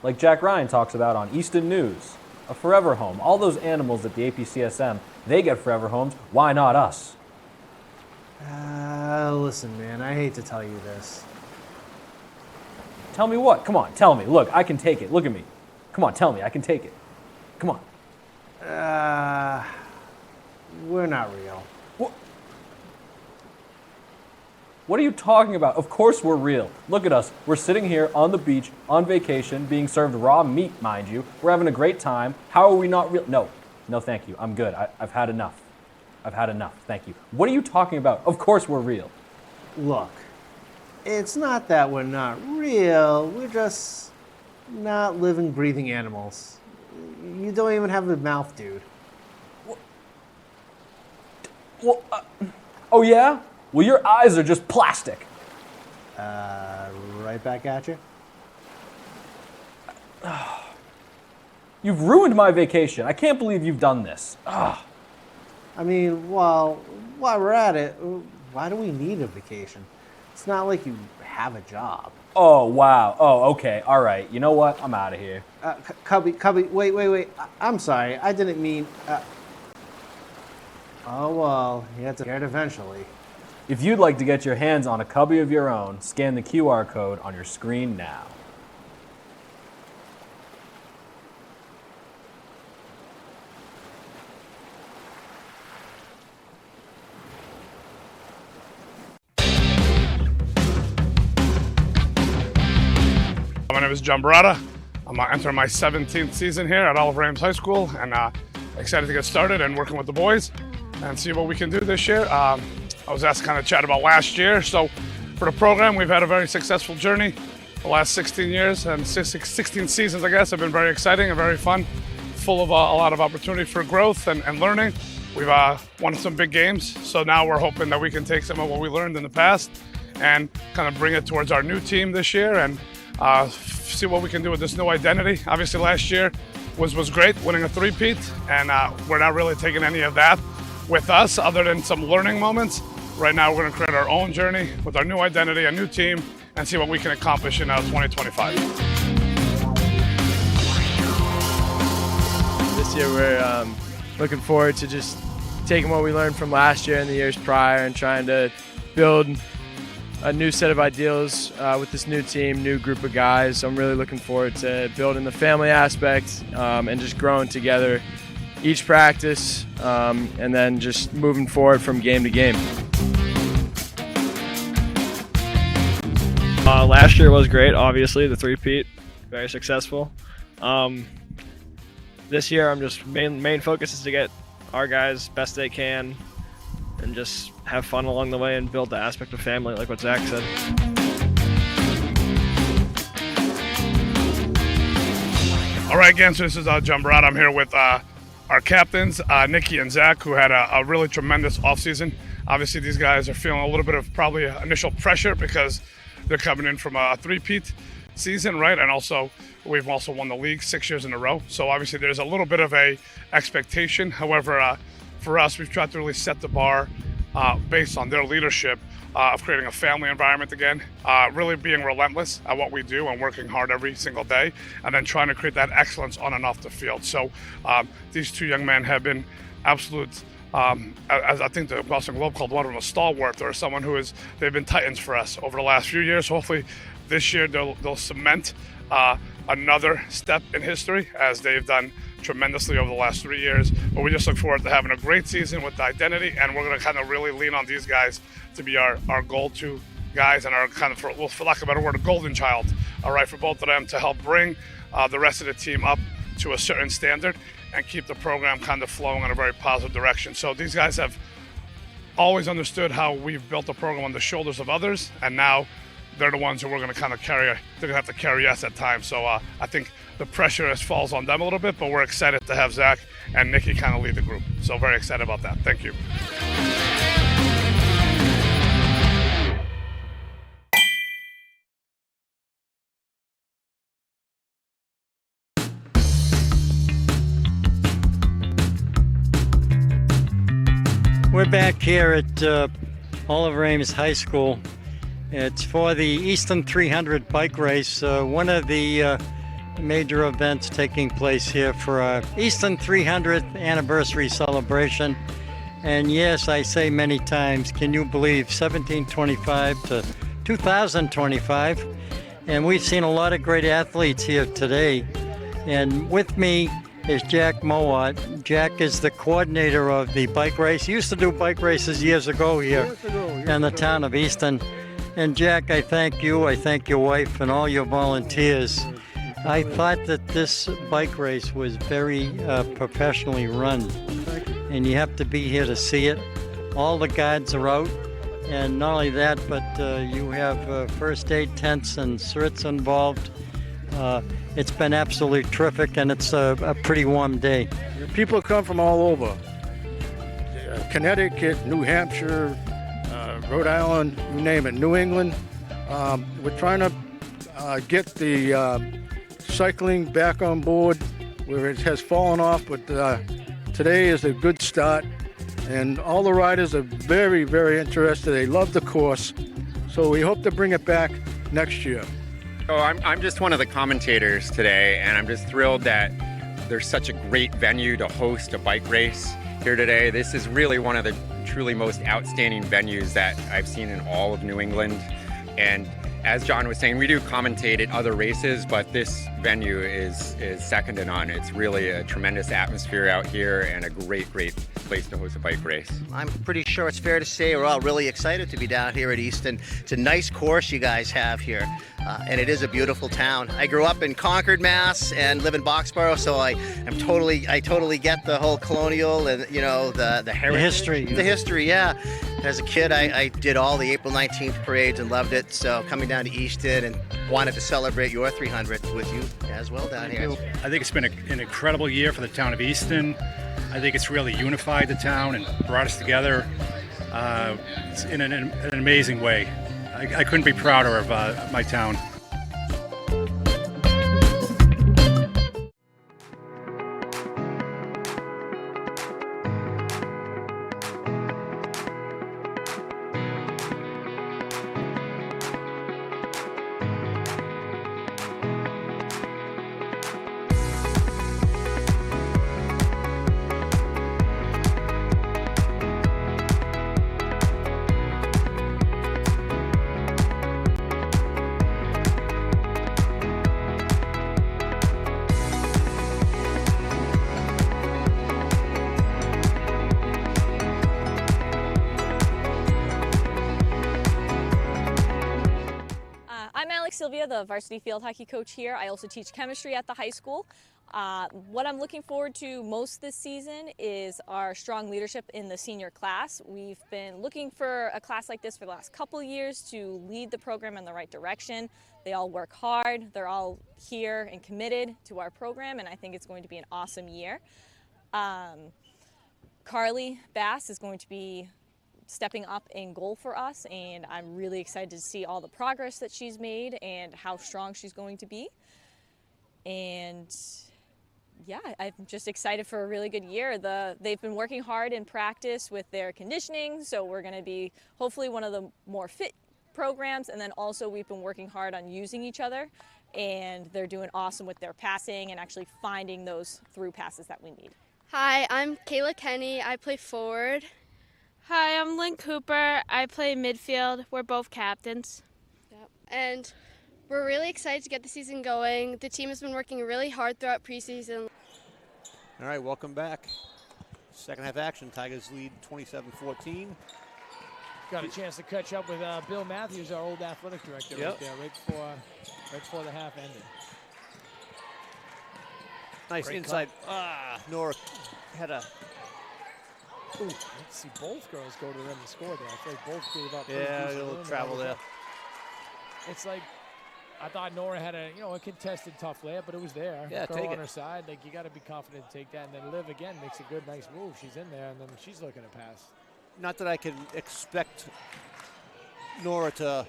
like Jack Ryan talks about on Easton News. A forever home. All those animals at the APCSM, they get forever homes. Why not us? Listen, man, I hate to tell you this. Tell me what? Come on, tell me. Look, I can take it. Look at me. Come on, tell me. I can take it. Come on. We're not real. What are you talking about? Of course we're real. Look at us. We're sitting here on the beach, on vacation, being served raw meat, mind you. We're having a great time. How are we not real? No, thank you. I'm good. I've had enough. I've had enough. Thank you. What are you talking about? Of course we're real. Look, it's not that we're not real. We're just not living, breathing animals. You don't even have a mouth, dude. Well, oh yeah? Well, your eyes are just plastic. Right back at you. You've ruined my vacation. I can't believe you've done this. I mean, well, while we're at it, why do we need a vacation? It's not like you have a job. Oh, wow. Oh, okay. All right. You know what? I'm out of here. Cubby, wait. I'm sorry. I didn't mean... Oh, well, you have to get it eventually. If you'd like to get your hands on a cubby of your own, scan the QR code on your screen now. My name is John Barata. I'm entering my 17th season here at Oliver Ames High School, and excited to get started and working with the boys and see what we can do this year. I was asked to kind of chat about last year. So for the program, we've had a very successful journey. The last 16 years and 16 seasons, I guess, have been very exciting and very fun, full of a lot of opportunity for growth and learning. We've won some big games, so now we're hoping that we can take some of what we learned in the past and kind of bring it towards our new team this year and see what we can do with this new identity. Obviously, last year was great, winning a three-peat, and we're not really taking any of that with us other than some learning moments. Right now, we're going to create our own journey with our new identity, a new team, and see what we can accomplish in 2025. This year, we're looking forward to just taking what we learned from last year and the years prior and trying to build a new set of ideals with this new team, new group of guys. I'm really looking forward to building the family aspect and just growing together each practice and then just moving forward from game to game. Last year was great, obviously, the three-peat, very successful. This year, I'm just main focus is to get our guys best they can and just have fun along the way and build the aspect of family, like what Zach said. All right, again, so this is John Barata. I'm here with our captains, Nikki and Zach, who had a really tremendous offseason. Obviously, these guys are feeling a little bit of probably initial pressure because they're coming in from a three-peat season, right? And also, we've also won the league 6 years in a row. So obviously, there's a little bit of a expectation. However, for us, we've tried to really set the bar based on their leadership of creating a family environment again, really being relentless at what we do and working hard every single day, and then trying to create that excellence on and off the field. So these two young men have been absolute as I think the Boston Globe called one of them a stalwart, or someone they've been titans for us over the last few years. Hopefully this year they'll cement another step in history, as they've done tremendously over the last 3 years. But we just look forward to having a great season with identity, and we're going to kind of really lean on these guys to be our go-to guys and our kind of, for lack of a better word, a golden child, all right, for both of them to help bring the rest of the team up to a certain standard and keep the program kind of flowing in a very positive direction. So these guys have always understood how we've built the program on the shoulders of others, and now they're the ones who we're going to kind of carry. They're going to have to carry us at times. So I think the pressure falls on them a little bit, but we're excited to have Zach and Nikki kind of lead the group. So very excited about that. Thank you. We're back here at Oliver Ames High School. It's for the Easton 300 bike race, one of the major events taking place here for our Easton 300th anniversary celebration. And yes, I say many times, can you believe 1725 to 2025? And we've seen a lot of great athletes here today. And with me is Jack Mowat. Jack is the coordinator of the bike race. He used to do bike races years ago here in the town of Easton. And Jack, I thank you, I thank your wife and all your volunteers. I thought that this bike race was very professionally run. And you have to be here to see it. All the guides are out. And not only that, but you have first aid tents and certs involved. It's been absolutely terrific, and it's a pretty warm day. People come from all over. Connecticut, New Hampshire, Rhode Island, you name it, New England. We're trying to get the cycling back on board where it has fallen off, but today is a good start. And all the riders are very, very interested. They love the course. So we hope to bring it back next year. So I'm just one of the commentators today, and I'm just thrilled that there's such a great venue to host a bike race here today. This is really one of the truly most outstanding venues that I've seen in all of New England. And as John was saying, we do commentate at other races, but this venue is second to none. It's really a tremendous atmosphere out here and a great place to host a bike race. I'm pretty sure it's fair to say we're all really excited to be down here at Easton. It's a nice course you guys have here, and it is a beautiful town. I grew up in Concord, Mass, and live in Boxborough, so I totally get the whole colonial and the heritage, the history. Yeah. As a kid, I did all the April 19th parades and loved it. So coming down to Easton and wanted to celebrate your 300th with you as well down here. I think it's been an incredible year for the town of Easton. I think it's really unified the town and brought us together in an amazing way. I couldn't be prouder of my town. Sylvia, the varsity field hockey coach here. I also teach chemistry at the high school. What I'm looking forward to most this season is our strong leadership in the senior class. We've been looking for a class like this for the last couple years to lead the program in the right direction. They all work hard. They're all here and committed to our program, and I think it's going to be an awesome year. Carly Bass is going to be stepping up in goal for us, and I'm really excited to see all the progress that she's made and how strong she's going to be. And yeah, I'm just excited for a really good year. They've been working hard in practice with their conditioning, so we're going to be hopefully one of the more fit programs. And then also we've been working hard on using each other, and they're doing awesome with their passing and actually finding those through passes that we need. Hi, I'm Kayla Kenny. I play forward. Hi, I'm Lynn Cooper. I play midfield. We're both captains. Yep. And we're really excited to get the season going. The team has been working really hard throughout preseason. All right, welcome back. Second half action. Tigers lead 27-14. Got a chance to catch up with Bill Matthews, our old athletic director, right there, right before the half ended. Nice Great inside. cut. Nora had a. Ooh, let's see both girls go to the rim and score there. I feel like both gave up. Yeah, a little travel there. It's like, I thought Nora had a contested tough layup, but it was there. Yeah, Girl take on it. her side, like you got to be confident to take that. And then Liv again makes a good, nice move. She's in there, and then she's looking to pass. Not that I can expect Nora to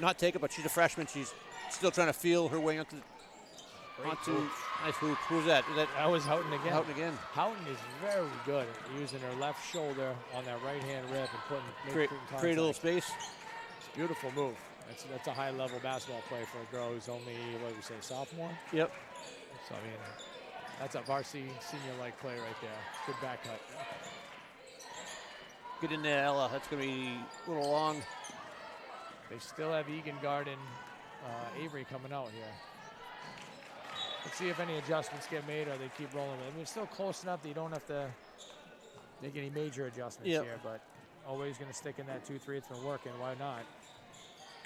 not take it, but she's a freshman. She's still trying to feel her way onto nice hoop. Who's that? That was Houghton again. Houghton again. Houghton is very good at using her left shoulder on that right-hand rib and putting Create a little space. It's a beautiful move. That's a high-level basketball play for a girl who's only, what do we say, sophomore? Yep. So, I mean, that's a varsity senior-like play right there. Good back cut. Get in there, Ella. That's going to be a little long. They still have Egan Guard and Avery coming out here. Let's see if any adjustments get made or they keep rolling with it. I mean, it's still close enough that you don't have to make any major adjustments here, but always going to stick in that 2-3. It's been working. Why not?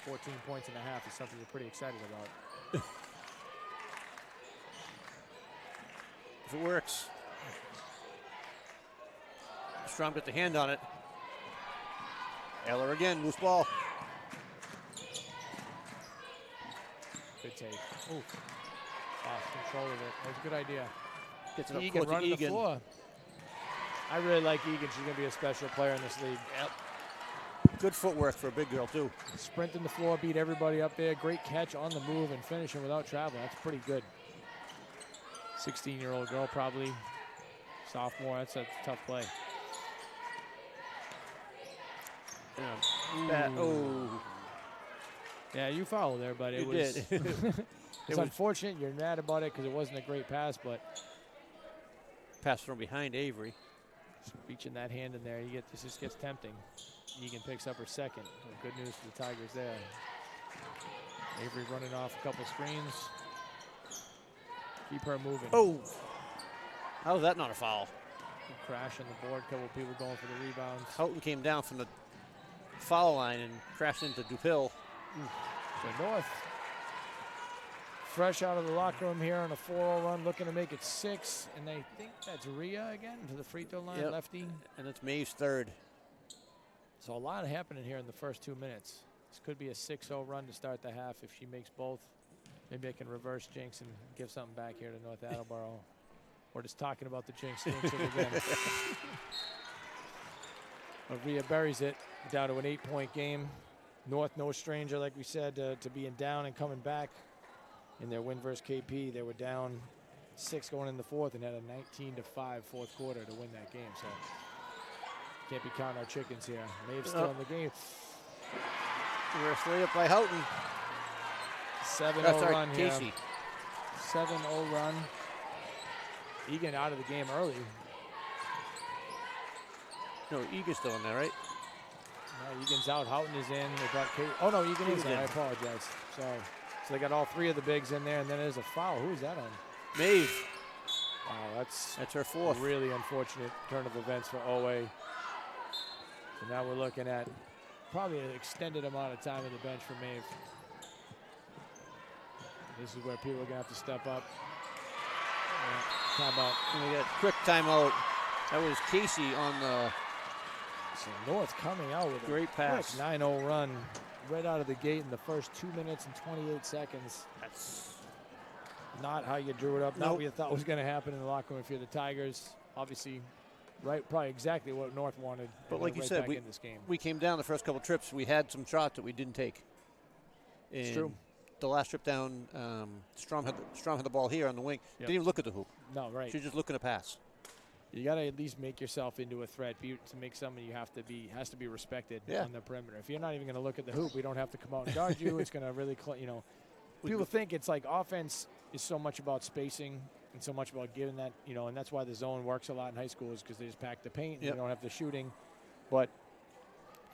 14 points and a half is something you're pretty excited about. If it works. Strom got the hand on it. Eller again, loose ball. Good take. Ooh. Lost control of it. That was a good idea. Gets it up Egan court to running Egan. the floor. I really like Egan. She's going to be a special player in this league. Yep. Good footwork for a big girl, too. Sprinting the floor, beat everybody up there. Great catch on the move and finishing without travel. That's pretty good. 16-year-old girl, probably sophomore. That's a tough play. Yeah, you fouled there, but it was. It's unfortunate. You're mad about it because it wasn't a great pass, but pass from behind Avery. Just reaching that hand in there, this just gets tempting. Egan picks up her second. Good news for the Tigers there. Avery running off a couple screens. Keep her moving. Oh, how is that not a foul? Good crash on the board. Couple people going for the rebounds. Houghton came down from the foul line and crashed into Dupil. So North, fresh out of the locker room here on a 4-0 run, looking to make it 6. And I think that's Rhea again to the free throw line, lefty. And it's May's third. So a lot happening here in the first 2 minutes. This could be a 6-0 run to start the half if she makes both. Maybe I can reverse jinx and give something back here to North Attleboro. We're just talking about the jinx it again. But Rhea buries it down to an 8-point game. North, no stranger, like we said, to being down and coming back. In their win versus KP, they were down 6 going in the fourth and had a 19-5 fourth quarter to win that game. So can't be counting our chickens here. Maeve's still in the game. Reverse layup by Houghton. 7-0 run here. Casey. 7-0 run. Egan out of the game early. No, Egan's still in there, right? No, Egan's out. Houghton is in. They brought oh, no, Egan is in. I apologize. Sorry. So they got all 3 of the bigs in there, and then there's a foul. Who is that on? Maeve. Wow, that's her fourth. A really unfortunate turn of events for OA. So now we're looking at probably an extended amount of time on the bench for Maeve. This is where people are going to have to step up. Timeout. And we got quick timeout. That was Casey on the. So North coming out with great pass. 9-0 run right out of the gate in the first 2 minutes and 28 seconds. That's not how you drew it up. Not what you thought was going to happen in the locker room if you're the Tigers. Obviously, probably exactly what North wanted. But like you said, we came down the first couple trips. We had some shots that we didn't take. It's true. The last trip down, Strom had the ball here on the wing. Yep. Didn't even look at the hoop. No, right. She was just looking to pass. You got to at least make yourself into a threat. To make someone you have to be has to be respected on the perimeter. If you're not even going to look at the hoop, we don't have to come out and guard you. It's going to really, people think it's like offense is so much about spacing and so much about giving that, and that's why the zone works a lot in high school is because they just pack the paint and Yep. you don't have the shooting. But,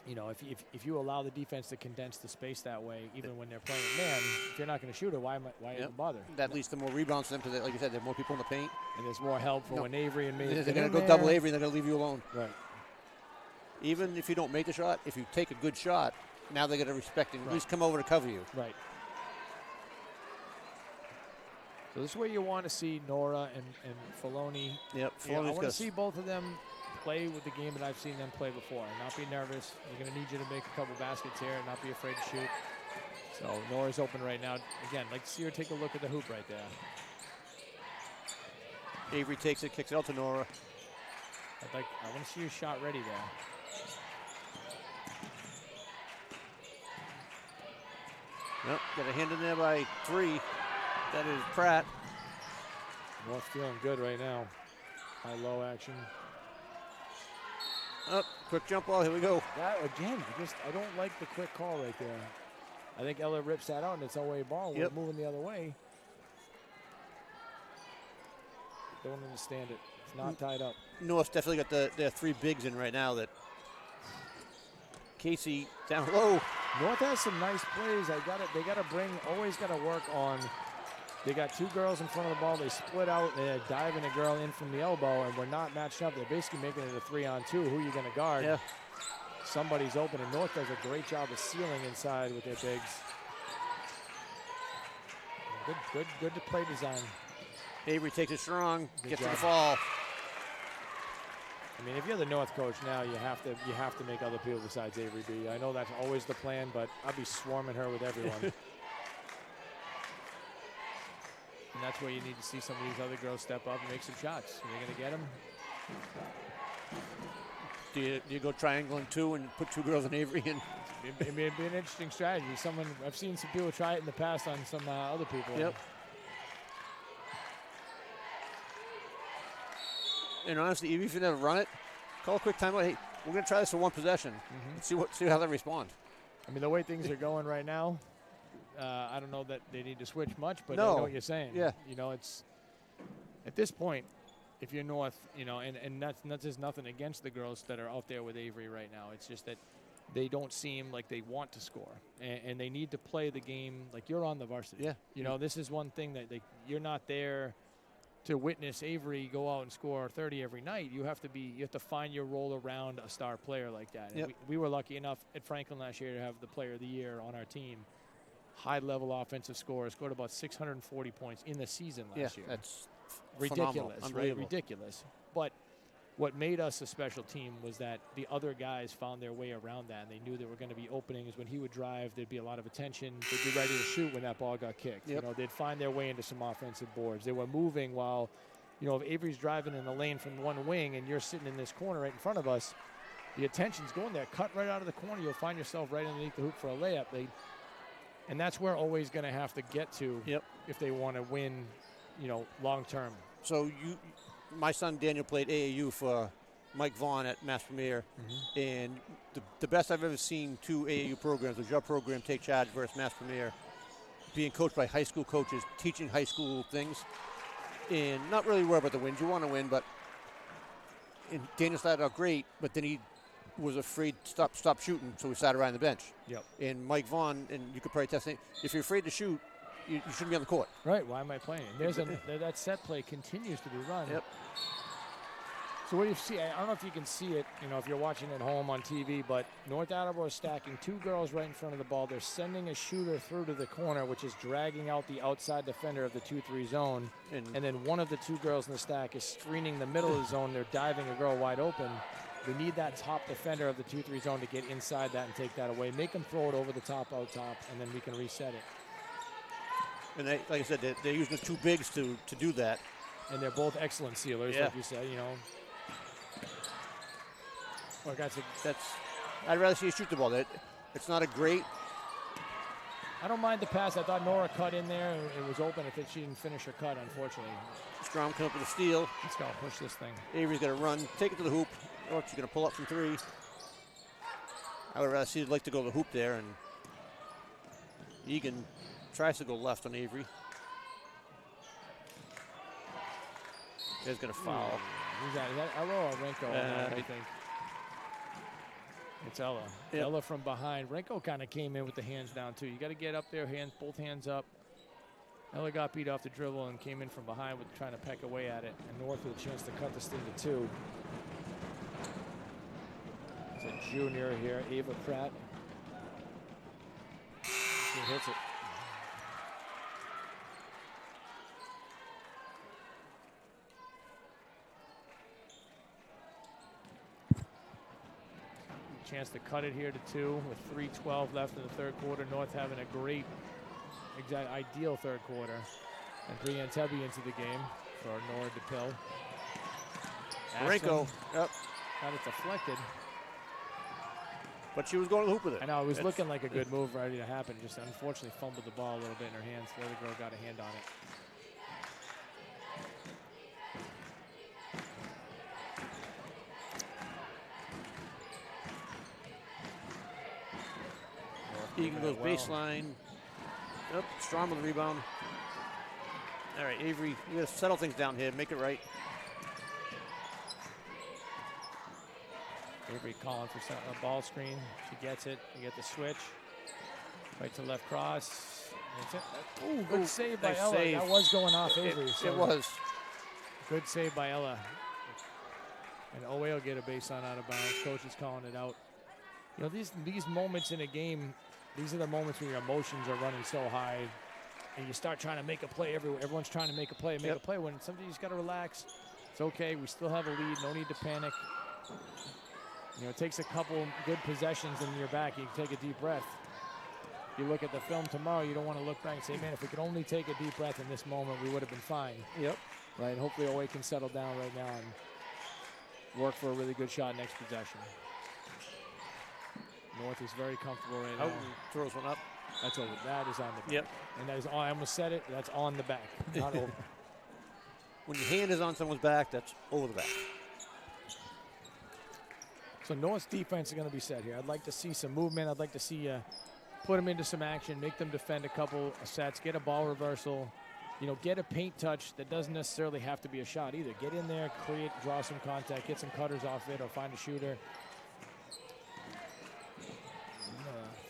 if you allow the defense to condense the space that way, even when they're playing man, if you're not going to shoot it, why even bother? That leads to more rebounds for them because, like you said, there are more people in the paint. And there's more help for when Avery and me. They're going to go double Avery and they're going to leave you alone. Right. Even if you don't make the shot, if you take a good shot, now they're going to respect and at least come over to cover you. Right. So this is where you want to see Nora and Filoni. Yep. I want to see both of them play with the game that I've seen them play before. Not be nervous. They're going to need you to make a couple baskets here and not be afraid to shoot. So Nora's open right now. Again, like to see her take a look at the hoop right there. Avery takes it, kicks it out to Nora. I want to see your shot ready there. Yep, got a hand in there by 3. That is Pratt. North feeling good right now. High-low action. Up, quick jump ball. Here we go. That again. I don't like the quick call right there. I think Ella rips that out and it's away ball. Yep. We're moving the other way. Don't understand it. It's not tied up. North's definitely got their 3 bigs in right now. That Casey down low. North has some nice plays. They got to always got to work on. They got 2 girls in front of the ball. They split out and they're diving a girl in from the elbow, and we're not matched up. They're basically making it a 3-on-2. Who are you going to guard? Yeah. Somebody's open, and North does a great job of sealing inside with their bigs. Good to play design. Avery takes it strong, gets job. to the fall. I mean, if you're the North coach now, you have to make other people besides Avery be. I know that's always the plan, but I'll be swarming her with everyone. And that's where you need to see some of these other girls step up and make some shots. Are they going to get them? Do you go triangling 2 and put 2 girls in Avery? And It'd be an interesting strategy. I've seen some people try it in the past on some other people. Yep. And honestly, even if you never run it, call a quick timeout. Hey, we're going to try this for 1 possession. And see how they respond. I mean, the way things are going right now, I don't know that they need to switch much, but No. I know what you're saying. Yeah. It's at this point, if you're North, and that's just nothing against the girls that are out there with Avery right now. It's just that they don't seem like they want to score, and they need to play the game like you're on the varsity. Yeah. This is one thing that you're not there to witness Avery go out and score 30 every night. You have to find your role around a star player like that. And Yep. we were lucky enough at Franklin last year to have the player of the year on our team. High-level offensive scorer, scored about 640 points in the season last year. That's ridiculous, right? Unbelievable. Ridiculous. But what made us a special team was that the other guys found their way around that, and they knew there were going to be openings. When he would drive, there'd be a lot of attention. They'd be ready to shoot when that ball got kicked. Yep. They'd find their way into some offensive boards. They were moving while, if Avery's driving in the lane from one wing and you're sitting in this corner right in front of us, the attention's going there. Cut right out of the corner, you'll find yourself right underneath the hoop for a layup. And that's where always going to have to get to if they want to win, long term. So my son Daniel played AAU for Mike Vaughn at Mass Premier, and the best I've ever seen 2 AAU programs was your program, Take Charge, versus Mass Premier, being coached by high school coaches, teaching high school things, and not really worry about the wins. You want to win, but Daniel started out great, but then he was afraid to stop shooting, so we sat around the bench. Yep. And Mike Vaughn, and you could probably test it, if you're afraid to shoot, you shouldn't be on the court. Right, why am I playing? That set play continues to be run. Yep. So what do you see? I don't know if you can see it, if you're watching at home on TV, but North Attleboro is stacking 2 girls right in front of the ball. They're sending a shooter through to the corner, which is dragging out the outside defender of the 2-3 zone. And then one of the 2 girls in the stack is screening the middle of the zone. They're diving a girl wide open. We need that top defender of the 2-3 zone to get inside that and take that away. Make them throw it over the top, out top, and then we can reset it. And like I said, they're using the 2 bigs to do that. And they're both excellent sealers, like you said, Look, I'd rather see you shoot the ball. It's not a great. I don't mind the pass. I thought Nora cut in there. It was open. I think she didn't finish her cut, unfortunately. Strom come up with a steal. Let's go. Push this thing. Avery's going to run, take it to the hoop. Or she's going to pull up from 3. I would rather see like to go to the hoop there, and Egan tries to go left on Avery. He's going to foul. Who's that? Is that Ella or Renko? I think. It's Ella. Yep. Ella from behind. Renko kind of came in with the hands down, too. You got to get up there, both hands up. Ella got beat off the dribble and came in from behind with trying to peck away at it. And North with a chance to cut this thing to 2. It's a junior here, Ava Pratt. She hits it. Chance to cut it here to 2 with 3:12 left in the third quarter. North having a great, ideal third quarter. And Brianne Tebby into the game for Nora DePill. Renko. Yep. Got it deflected. But she was going to hoop with it. I know, it was looking like a good move ready to happen. Just unfortunately fumbled the ball a little bit in her hands. The other girl got a hand on it. Egan goes baseline. Yep, Strong with the rebound. All right, Avery, you gotta settle things down here, make it right. Avery calling for a ball screen. She gets it. You get the switch. Right to left cross. That's it. Ooh, good save by nice Ella. save. That was going off Avery. It was. Good save by Ella. And Owe will get a baseline out of bounds. Coach is calling it out. You know, these moments in a game, these are the moments when your emotions are running so high and you start trying to make a play everywhere. Everyone's trying to make a play, a play. When sometimes you just got to relax. It's okay. We still have a lead. No need to panic. You know, it takes a couple good possessions and you're back. You can take a deep breath. You look at the film tomorrow, you don't want to look back and say, man, if we could only take a deep breath in this moment, we would have been fine. Yep. Right, and hopefully Owe can settle down right now and work for a really good shot next possession. North is very comfortable right now. Throws one up. That's over. That is on the back. Yep. And that is, I almost said it, that's on the back, not over. When your hand is on someone's back, that's over the back. So North's defense is going to be set here. I'd like to see some movement. I'd like to see put them into some action, make them defend a couple of sets, get a ball reversal, you know, get a paint touch that doesn't necessarily have to be a shot either. Get in there, create, draw some contact, get some cutters off it, or find a shooter.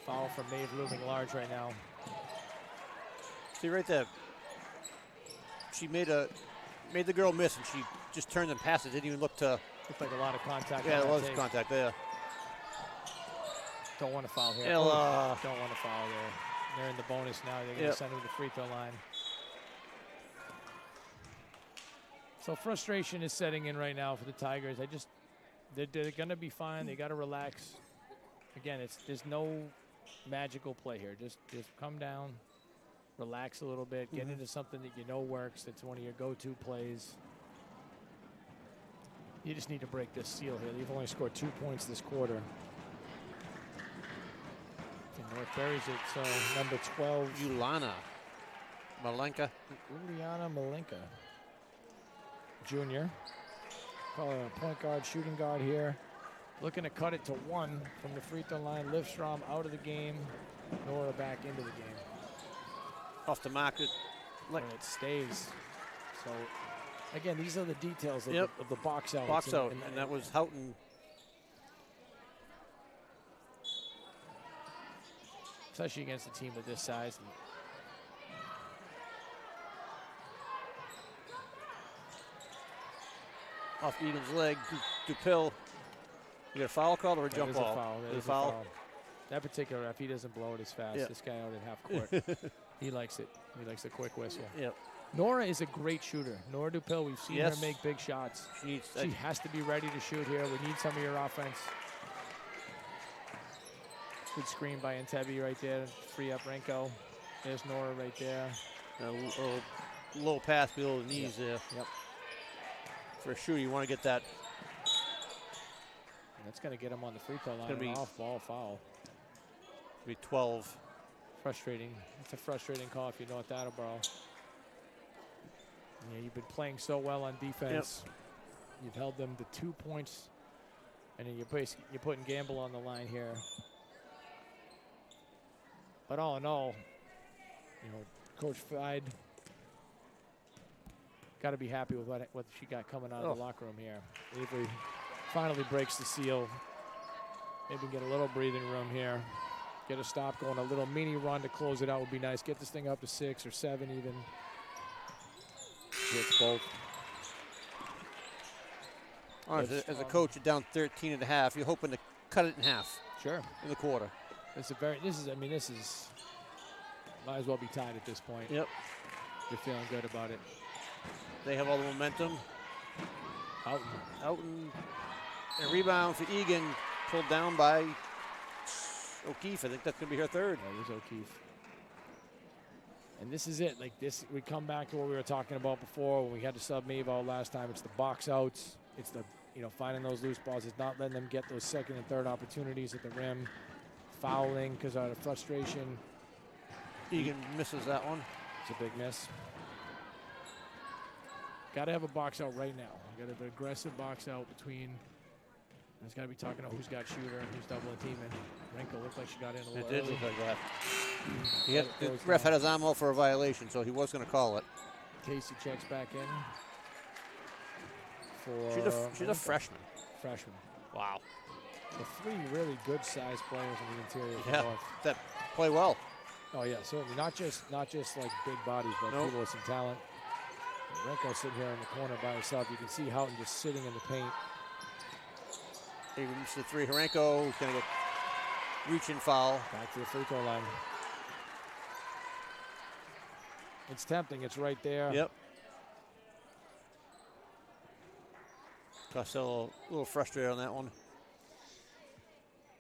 Foul from Maeve looming large right now. See right there. She made the girl miss, and she just turned and passed it. Didn't even look to. Looked like a lot of contact. Yeah, there was contact there. Don't want to foul here. Don't want to foul there. They're in the bonus now. They're going to send him to the free throw line. So frustration is setting in right now for the Tigers. They're going to be fine. They got to relax. Again, there's no magical play here. Just come down, relax a little bit, get into something that you know works. That's one of your go-to plays. You just need to break this seal here. They've only scored 2 points this quarter. And North buries it, so number 12. Uliana Malenka. Uliana Malenka. Junior. Call her a point guard, shooting guard here. Looking to cut it to 1 from the free throw line. Livstrom out of the game. Nora back into the game. Off the market. And it stays. So, again, these are the details of, of the box out. Box out, and that was Houghton. Especially against a team of this size. Off Egan's leg, DuPill. You got a foul call or a jump ball? That is a foul. That particular ref, he doesn't blow it as fast. This guy out at half court. He likes it. He likes the quick whistle. Yep. Nora is a great shooter. Nora DuPill, we've seen her make big shots. She has to be ready to shoot here. We need some of your offense. Good screen by Entebbe right there. Free up Renko. There's Nora right there. A little pass below the knees there. Yep. For a shooter, you want to get that. That's going to get him on the free throw line. An off-ball foul. It'll be 12. Frustrating. It's a frustrating call if you know Attleboro. Yeah, you've been playing so well on defense. You've held them to 2 points, and then you're putting Gamble on the line here. But all in all, you know, Coach Fide got to be happy with what she got coming out of the locker room here. Avery finally breaks the seal. Maybe get a little breathing room here. Get a stop going, a little mini run to close it out would be nice. Get this thing up to 6 or 7 even. Hits both. As a coach, you're down 13 and a half. You're hoping to cut it in half. Sure. In the quarter. This is might as well be tied at this point. Yep. You're feeling good about it. They have all the momentum. Houghton. A rebound for Egan, pulled down by O'Keefe. I think that's going to be her third. That is O'Keefe. And this is it. Like this, we come back to what we were talking about before when we had to sub Maeve out last time. It's the box outs. It's the finding those loose balls. It's not letting them get those second and third opportunities at the rim. Fouling because out of frustration. Egan misses that one. It's a big miss. Got to have a box out right now. Got to have an aggressive box out between. There's got to be talking about who's got shooter and who's doubling teaming. Renko looked like she got in a little It did early. look like that. The ref had his arm out for a violation, so he was going to call it. Casey checks back in. She's a freshman. Freshman. Wow. The 3 really good sized players in the interior. Yeah, that play well. Oh yeah, certainly. Not just like big bodies, but people with some talent. Renko sitting here in the corner by herself. You can see Houghton just sitting in the paint. Avery misses the 3. Horenko is going to get reach-in foul. Back to the free throw line. It's tempting. It's right there. Yep. Costello a little frustrated on that one.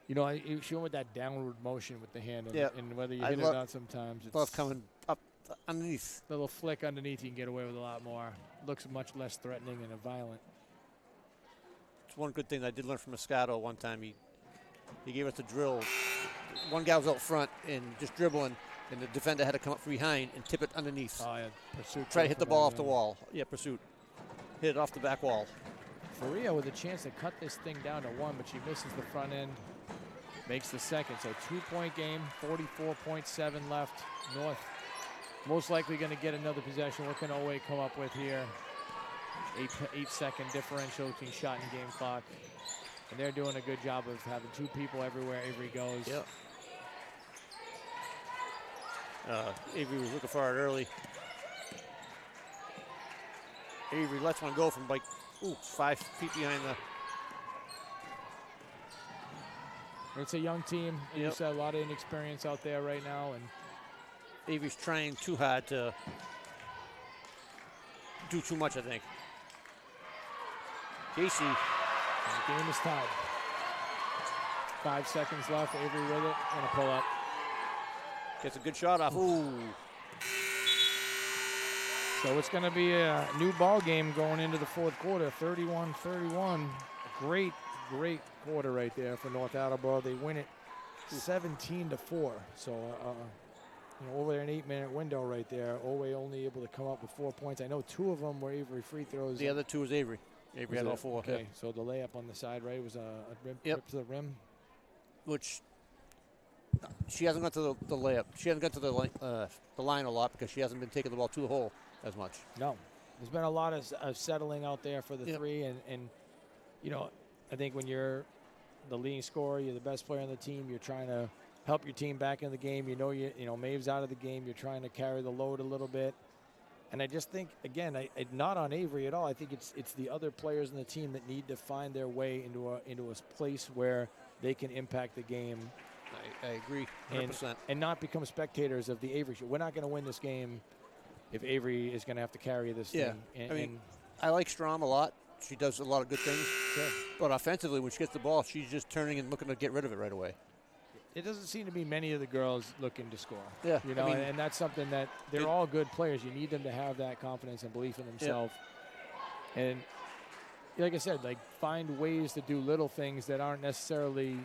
She went with that downward motion with the hand, and whether you hit it or not sometimes. It's love coming up underneath. Little flick underneath, you can get away with a lot more. Looks much less threatening and violent. It's one good thing I did learn from Moscato one time. He gave us a drill. One guy was out front and just dribbling, and the defender had to come up from behind and tip it underneath. Oh, yeah. Pursuit. Try to hit the ball off the wall. Yeah, pursuit. Hit it off the back wall. Faria with a chance to cut this thing down to 1, but she misses the front end. Makes the second. So 2-point game, 44.7 left. North most likely going to get another possession. What can Owe come up with here? 8-second differential between shot and game clock. And they're doing a good job of having 2 people everywhere Avery goes. Yep. Avery was looking for it early. Avery lets one go from 5 feet behind the. It's a young team. And you said a lot of inexperience out there right now, and Avery's trying too hard to do too much, I think. Casey. The game is tied. 5 seconds left. Avery with it and a pull up. Gets a good shot off. Ooh. So it's going to be a new ball game going into the fourth quarter. 31-31. Great quarter right there for North Attleboro. They win it 17-4. So over an 8-minute window right there. Owe only able to come up with 4 points. I know 2 of them were Avery free throws. The other 2 was Avery. Avery had all 4. Okay, yep. So the layup on the side, right, was a rim, trip to the rim. Which she hasn't got to the layup. She hasn't got to the line a lot because she hasn't been taking the ball to the hole as much. No. There's been a lot of settling out there for the 3. And I think when you're the leading scorer, you're the best player on the team, you're trying to help your team back in the game. Maeve's out of the game. You're trying to carry the load a little bit. And I just think, again, not on Avery at all. I think it's the other players in the team that need to find their way into a place where they can impact the game. I agree 100%. And not become spectators of the Avery show. We're not going to win this game if Avery is going to have to carry this thing. I like Strom a lot. She does a lot of good things. Sure. But offensively, when she gets the ball, she's just turning and looking to get rid of it right away. It doesn't seem to be many of the girls looking to score. Yeah. And that's something that they're all good players. You need them to have that confidence and belief in themselves. Yeah. And like I said, find ways to do little things that aren't necessarily,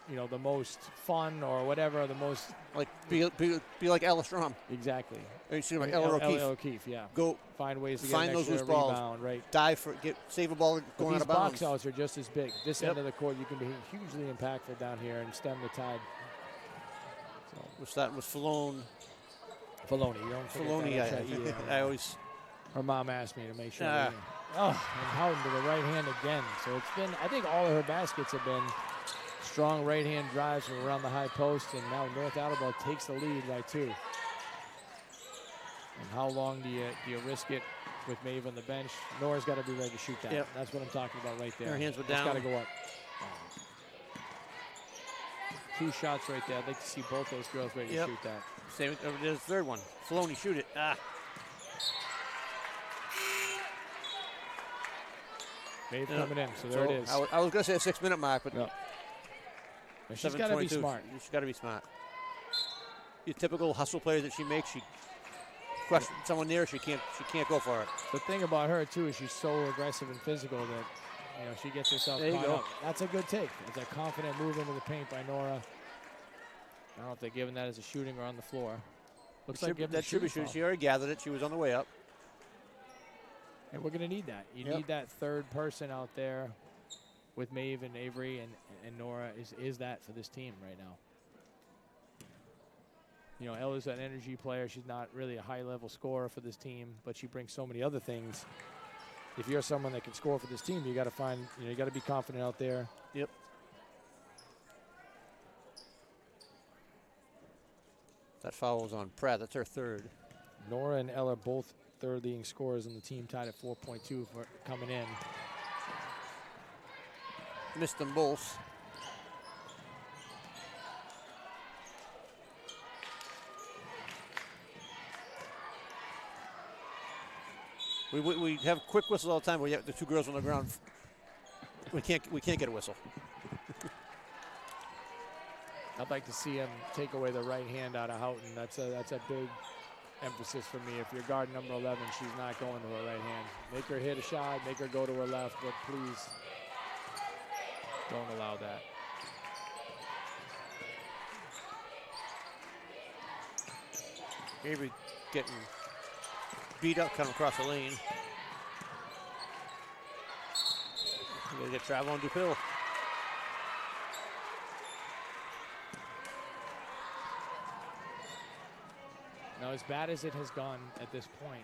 the most fun or whatever, the most be like Ella Strom. Exactly. You see like Ella O'Keefe, yeah. Go find ways to find get those loose rebound, balls. Right. Dive for save a ball going out of bounds. These box outs are just as big. This end of the court, you can be hugely impactful down here and stem the tide. So we're starting with Filoni. You don't Filoni. I always Her mom asked me to make sure. And Houghton to the right hand again. So it's been, I think all of her baskets have been strong right hand drives from around the high post, and now North Attleboro takes the lead by 2. And how long do you risk it with Maeve on the bench? Nora's got to be ready to shoot that. Yep. That's what I'm talking about right there. Her hands were It's down. got to go up. 2 shots right there. I'd like to see both those girls ready to shoot that. Same. There's the third one. Filoni, shoot it. Maeve coming in, so there it is. I was going to say a 6-minute mark, but she's got to be smart. She's got to be smart. Your typical hustle player that she makes, she questions someone near, she can't go for it. The thing about her too is she's so aggressive and physical that she gets herself There you caught go. up. That's a good take. It's a confident move into the paint by Nora. I don't know if they're giving that as a shooting or on the floor. Looks like that should be shooting. She already gathered it. She was on the way up. And we're going to need that. You need that third person out there with Maeve and Avery and Nora is that for this team right now. Ella's an energy player. She's not really a high-level scorer for this team, but she brings so many other things. If you're someone that can score for this team, you got to find, you got to be confident out there. Yep. That foul was on Pratt. That's her third. Nora and Ella both third leading scorers on the team, tied at 4.2 for coming in. Missed them both. We have quick whistles all the time. We have the 2 girls on the ground. We can't get a whistle. I'd like to see him take away the right hand out of Houghton. That's a big emphasis for me. If you're guard number 11, she's not going to her right hand. Make her hit a shot, make her go to her left, but please don't allow that. Avery getting beat up coming across the lane. You gotta get travel on DuPill. Now, as bad as it has gone at this point,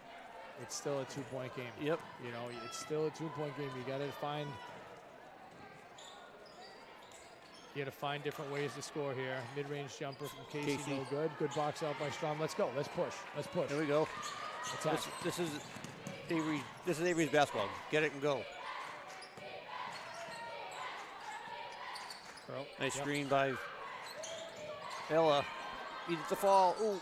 it's still a 2-point game. Yep. It's still a 2-point game. You got to find different ways to score here. Mid-range jumper from Casey, no good. Good box out by Strom. Let's go. Let's push. Let's push. There we go. This is Avery's basketball. Get it and go. Nice screen by Ella. Needed to fall. Ooh.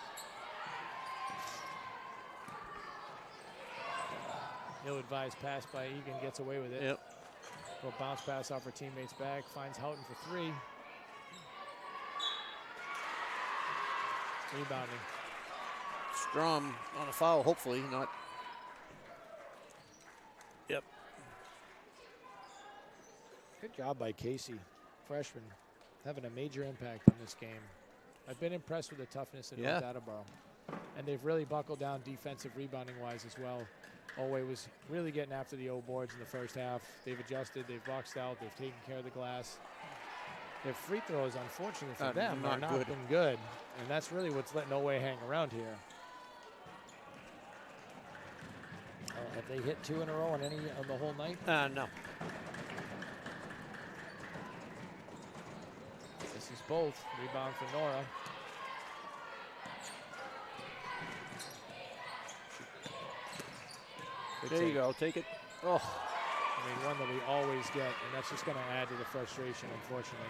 Ill-advised pass by Egan, gets away with it. Yep. Little bounce pass off her teammate's back. Finds Houghton for 3. Rebounding. Strom on a foul, hopefully not. Yep. Good job by Casey, freshman, having a major impact on this game. I've been impressed with the toughness in North Attleboro. And they've really buckled down defensive rebounding-wise as well. Oway was really getting after the old boards in the first half. They've adjusted, they've boxed out, they've taken care of the glass. Their free throws, unfortunately for them, are not been good. And that's really what's letting Oway hang around here. Have they hit 2 in a row on any of the whole night? No. This is both. Rebound for Nora. There you go. Take it. Oh, I mean, one that we always get, and that's just going to add to the frustration, unfortunately.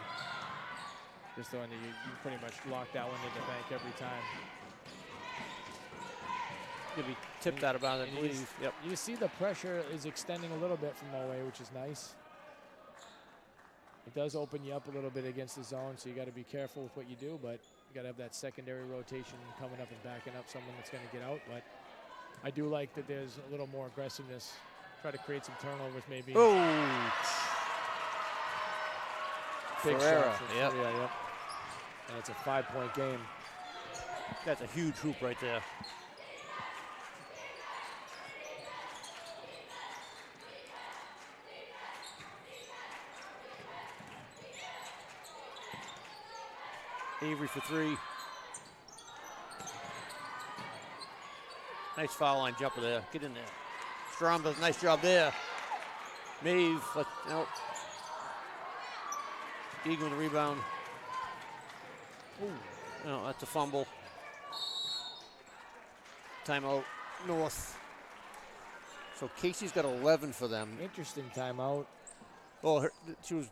Just throwing that you pretty much lock that one in the bank every time. You'll be tipped out of bounds, I believe. Yep. You see the pressure is extending a little bit from Oway, which is nice. It does open you up a little bit against the zone, so you got to be careful with what you do, but you got to have that secondary rotation coming up and backing up someone that's going to get out. But I do like that there's a little more aggressiveness. Try to create some turnovers, maybe. Oh! Big Ferreira, shot for Ferreira, yep. And it's a 5-point game. That's a huge hoop right there. Avery for 3. Nice foul line jumper there. Get in there. Strom does a nice job there. Maeve, no. Egan with the rebound. Ooh. No, that's a fumble. Timeout, North. So Casey's got 11 for them. Interesting timeout. Well, she was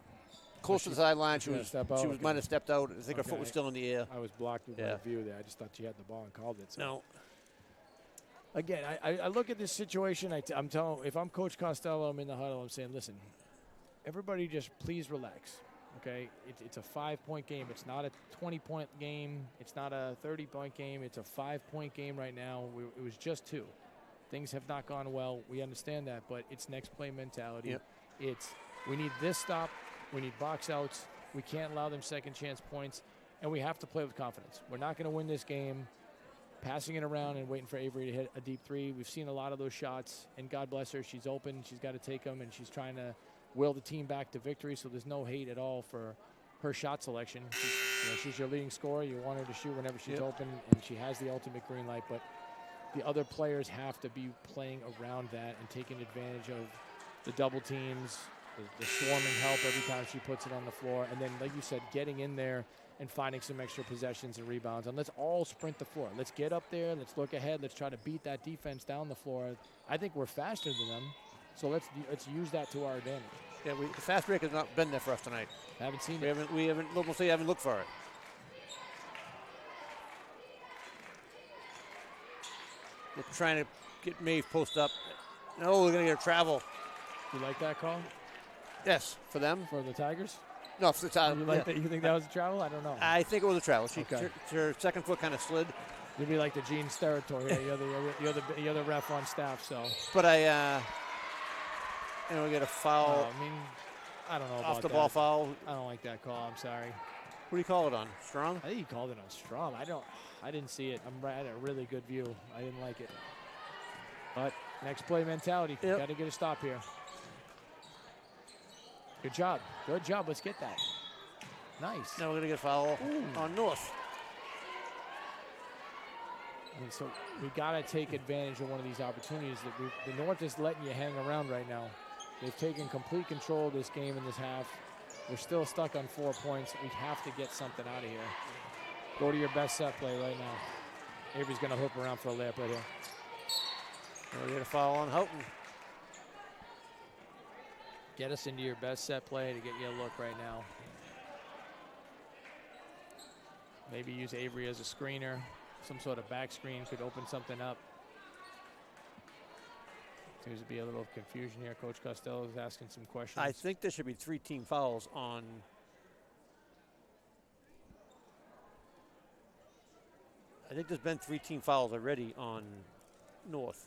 close to the sideline. She might have stepped out. I think her Okay. foot was still in the air. I was blocked with my view there. I just thought she had the ball and called it. So. No. Again, I look at this situation. I'm telling, if I'm Coach Costello, I'm in the huddle. I'm saying, listen, everybody, just please relax. Okay, it's a 5-point game. It's not a 20-point game. It's not a 30-point game. It's a 5-point game right now. It was just 2. Things have not gone well. We understand that, but it's next play mentality. Yep. It's we need this stop. We need box outs. We can't allow them second chance points, and we have to play with confidence. We're not going to win this game passing it around and waiting for Avery to hit a deep 3. We've seen a lot of those shots, and God bless her. She's open. She's got to take them, and she's trying to will the team back to victory, so there's no hate at all for her shot selection. She's your leading scorer. You want her to shoot whenever she's open, and she has the ultimate green light, but the other players have to be playing around that and taking advantage of the double teams, the swarming help every time she puts it on the floor, and then, like you said, getting in there and finding some extra possessions and rebounds. And let's all sprint the floor. Let's get up there. Let's look ahead. Let's try to beat that defense down the floor. I think we're faster than them. So let's use that to our advantage. Yeah, the fast break has not been there for us tonight. Haven't seen it. We haven't looked for it. We're trying to get Maeve post up. No, we're going to get a travel. You like that call? Yes, for them. For the Tigers? No, for the Tigers. You like that? You think that was a travel? I don't know. I think it was a travel. Her second foot kind of slid. You'd be like the Gene territory. You're the ref on staff, so. But we get a foul. I mean, I don't know about off the that. ball foul. I don't like that call. I'm sorry. What do you call it on? Strong? I think he called it on Strom. I didn't see it. I had a really good view. I didn't like it. But next play mentality. Got to get a stop here. Good job. Good job. Let's get that. Nice. Now we're going to get a foul on North. And so we got to take advantage of one of these opportunities that the North is letting you hang around right now. They've taken complete control of this game in this half. We're still stuck on 4 points. We have to get something out of here. Go to your best set play right now. Avery's going to hook around for a layup right here. We'll get a foul on Houghton. Get us into your best set play to get you a look right now. Maybe use Avery as a screener. Some sort of back screen could open something up. Seems to be a little confusion here. Coach Costello is asking some questions. I think there should be 3 team fouls on. I think there's been 3 team fouls already on North.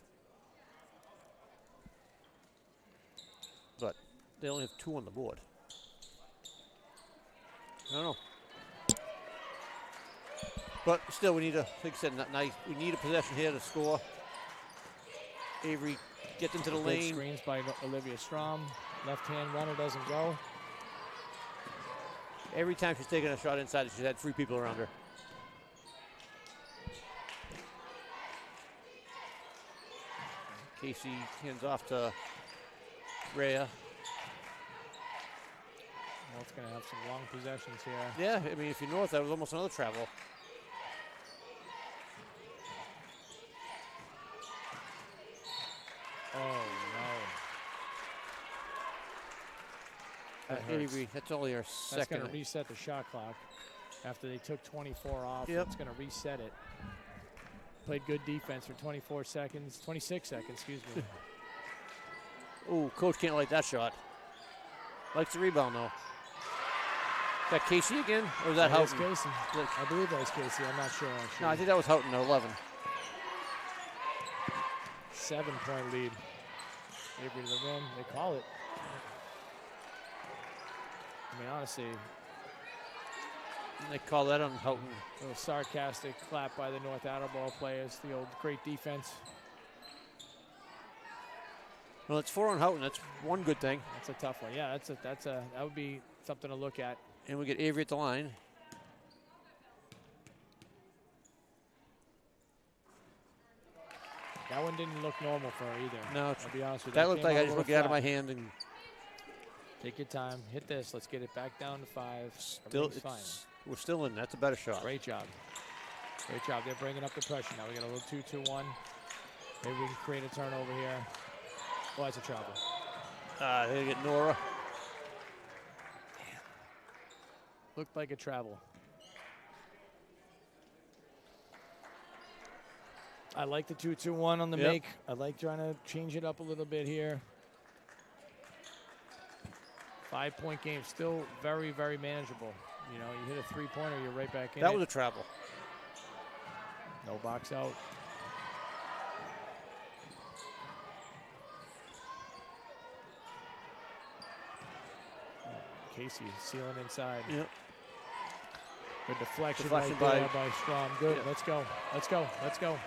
But they only have 2 on the board. I don't know. But still, we need like I said, we need a possession here to score. Avery gets into the Good lane. Screens by Olivia Strom. Left-hand runner doesn't go. Every time she's taken a shot inside, she's had 3 people around her. Casey hands off to Rhea. North's going to have some long possessions here. Yeah, I mean, if you're North, that was almost another travel. Oh, no. Avery, that's only our second. That's going to reset the shot clock. After they took 24 off, it's going to reset it. Played good defense for 26 seconds, excuse me. Oh, coach can't like that shot. Likes the rebound, though. Is that Casey again, or is that Houghton? Casey. I believe that was Casey. I'm not sure, actually. No, I think that was Houghton at 11. 7-point lead. Avery to the rim. They call it. I mean, honestly. They call that on Houghton. A little sarcastic clap by the North Attleboro players. The old great defense. Well, it's 4 on Houghton. That's one good thing. That's a tough one. Yeah, that would be something to look at. And we get Avery at the line. That one didn't look normal for her either. No, I'll be honest with you. that looked came like I a just little took it out of my flat. hand and Take your time. Hit this. Let's get it back down to 5. still. Everything's fine. We're still in. That's a better shot. Great job. Great job. They're bringing up the pressure now. We got a little 2-2-1. Maybe we can create a turnover here. Oh, that's a travel. They get Nora. Looked like a travel. I like the 2-2-1 on the Yep. make. I like trying to change it up a little bit here. 5-point game, still very, very manageable. You know, you hit a 3-pointer, you're right back in That it. was a travel. No box out. Casey sealing inside. Yep. Good deflection, Deflection right there by Strom. Good. Yep. Let's go. Let's go. Let's go.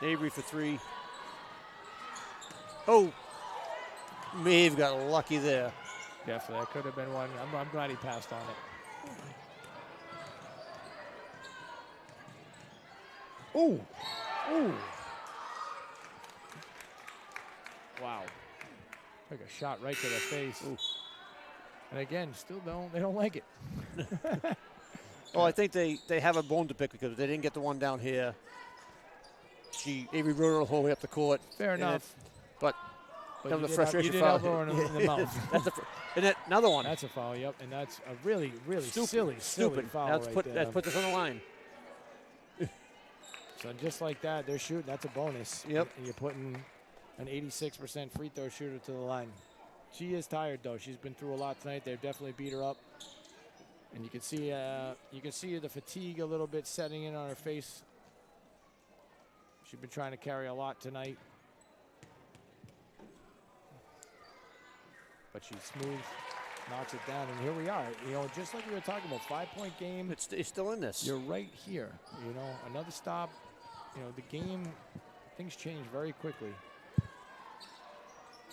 Avery for 3. Oh, Maeve got lucky there. Definitely, that could have been one. I'm glad he passed on it. Ooh. Ooh. Wow. Took a shot right to the face. Ooh. And again, still they don't like it. Oh, I think they have a bone to pick because they didn't get the one down here. Avery rode her the whole way up the court. Fair enough. But that was a you frustration did foul. elbow her in the mouth. That's and that, another one. That's a foul, yep. And that's a really, really Stupid. silly foul Let's right put there. let's put this on the line. So just like that, they're shooting. That's a bonus. Yep. And you're putting an 86% free throw shooter to the line. She is tired though. She's been through a lot tonight. They've definitely beat her up, and you can see the fatigue a little bit setting in on her face. She's been trying to carry a lot tonight, but she's smooth, knocks it down, and here we are. You know, just like we were talking about, 5-point game. It's still in this. You're right here. You know, another stop. You know, the game, things change very quickly.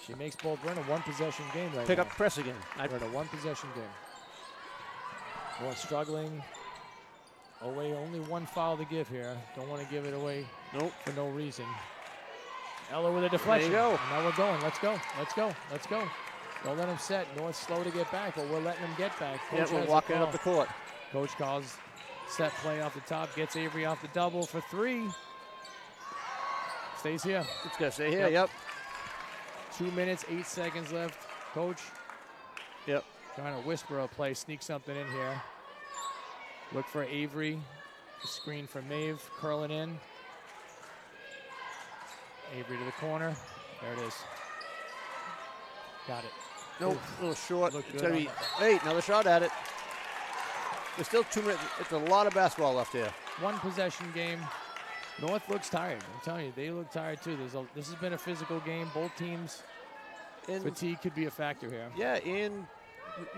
She makes both. We're in a one-possession game right Pick now. up press again. We're in a one-possession game. More struggling. Away, only one foul to give here. Don't want to give it away for no reason. Ella with a deflection. There you go. And now we're going. Let's go. Let's go. Let's go. Don't let them set. North slow to get back, but we're letting them get back. Yeah, Coach we're has a walking it call. up the court. Coach calls set play off the top. Gets Avery off the double for 3. Stays here. It's going to stay here. Yep. 2 minutes, 8 seconds left. Coach. Yep. Trying to whisper a play, sneak something in here. Look for Avery. Screen for Maeve, curling in. Avery to the corner. There it is. Got it. Nope, a little short. Looked It's good going to on be, hey, another shot at it. There's still 2 minutes. It's a lot of basketball left here. One possession game. North looks tired. I'm telling you, they look tired too. This has been a physical game. Both teams. Fatigue could be a factor here. Yeah, and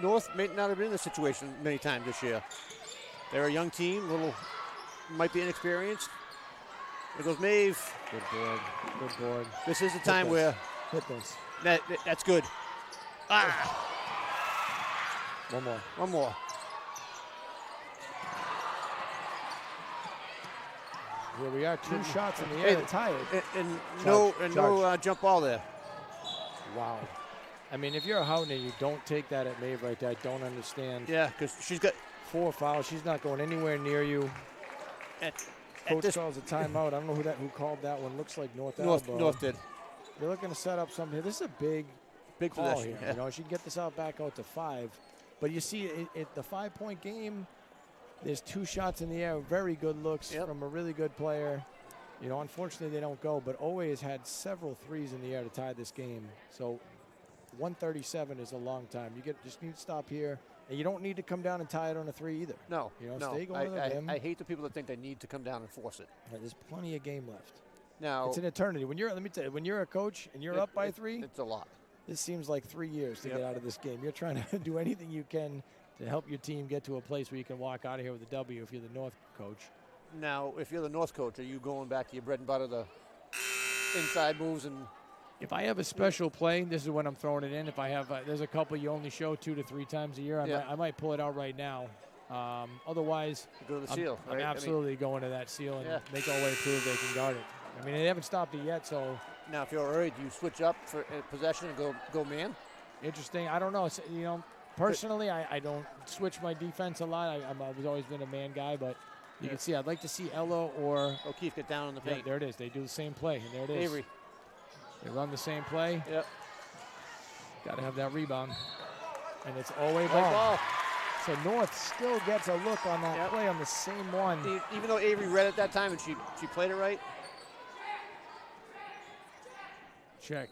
North may not have been in this situation many times this year. They're a young team, might be inexperienced. There goes Maeve. Good board. Good board. This is the time where hit this. That's good. One more. One more. Here we are, 2 shots in the air to tie it. And no jump ball there. Wow. I mean, if you're a Houghton and you don't take that at Maeve right there, I don't understand. Yeah, because she's got 4 fouls. She's not going anywhere near you. Coach calls a timeout. I don't know who called that one. Looks like North Attleboro. North did. They're looking to set up something here. This is a big call possession. here. Yeah. You know, she can get this back out to 5. But you see, the 5-point game, there's 2 shots in the air, very good looks from a really good player. You know, unfortunately they don't go, but Owe has had several threes in the air to tie this game. So 137 is a long time. You just need to stop here, and you don't need to come down and tie it on a 3 either. No, you know, no. stay going to the rim. I hate the people that think they need to come down and force it. There's plenty of game left. Now it's an eternity. Let me tell you, when you're a coach and you're up by 3, it's a lot. This seems like 3 years to get out of this game. You're trying to do anything you can to help your team get to a place where you can walk out of here with a W if you're the North coach. Now, if you're the North coach, are you going back to your bread and butter, the inside moves and If I have a special play, this is when I'm throwing it in. If I have, there's a couple you only show 2 to 3 times a year. I might pull it out right now. Otherwise, go to the seal. I'm right? absolutely going to that seal and make Olway prove they can guard it. I mean, they haven't stopped it yet, so. Now, if you're worried, do you switch up for possession and go man? Interesting. I don't know. It's, personally, I don't switch my defense a lot. I've always been a man guy, but you can see I'd like to see Ella or O'Keefe get down in the paint. Yeah, there it is. They do the same play, and there it is. Avery. They run the same play. Yep. Got to have that rebound. And it's Olway ball. So North still gets a look on that play on the same one. Even though Avery read it that time and she played it right. Check.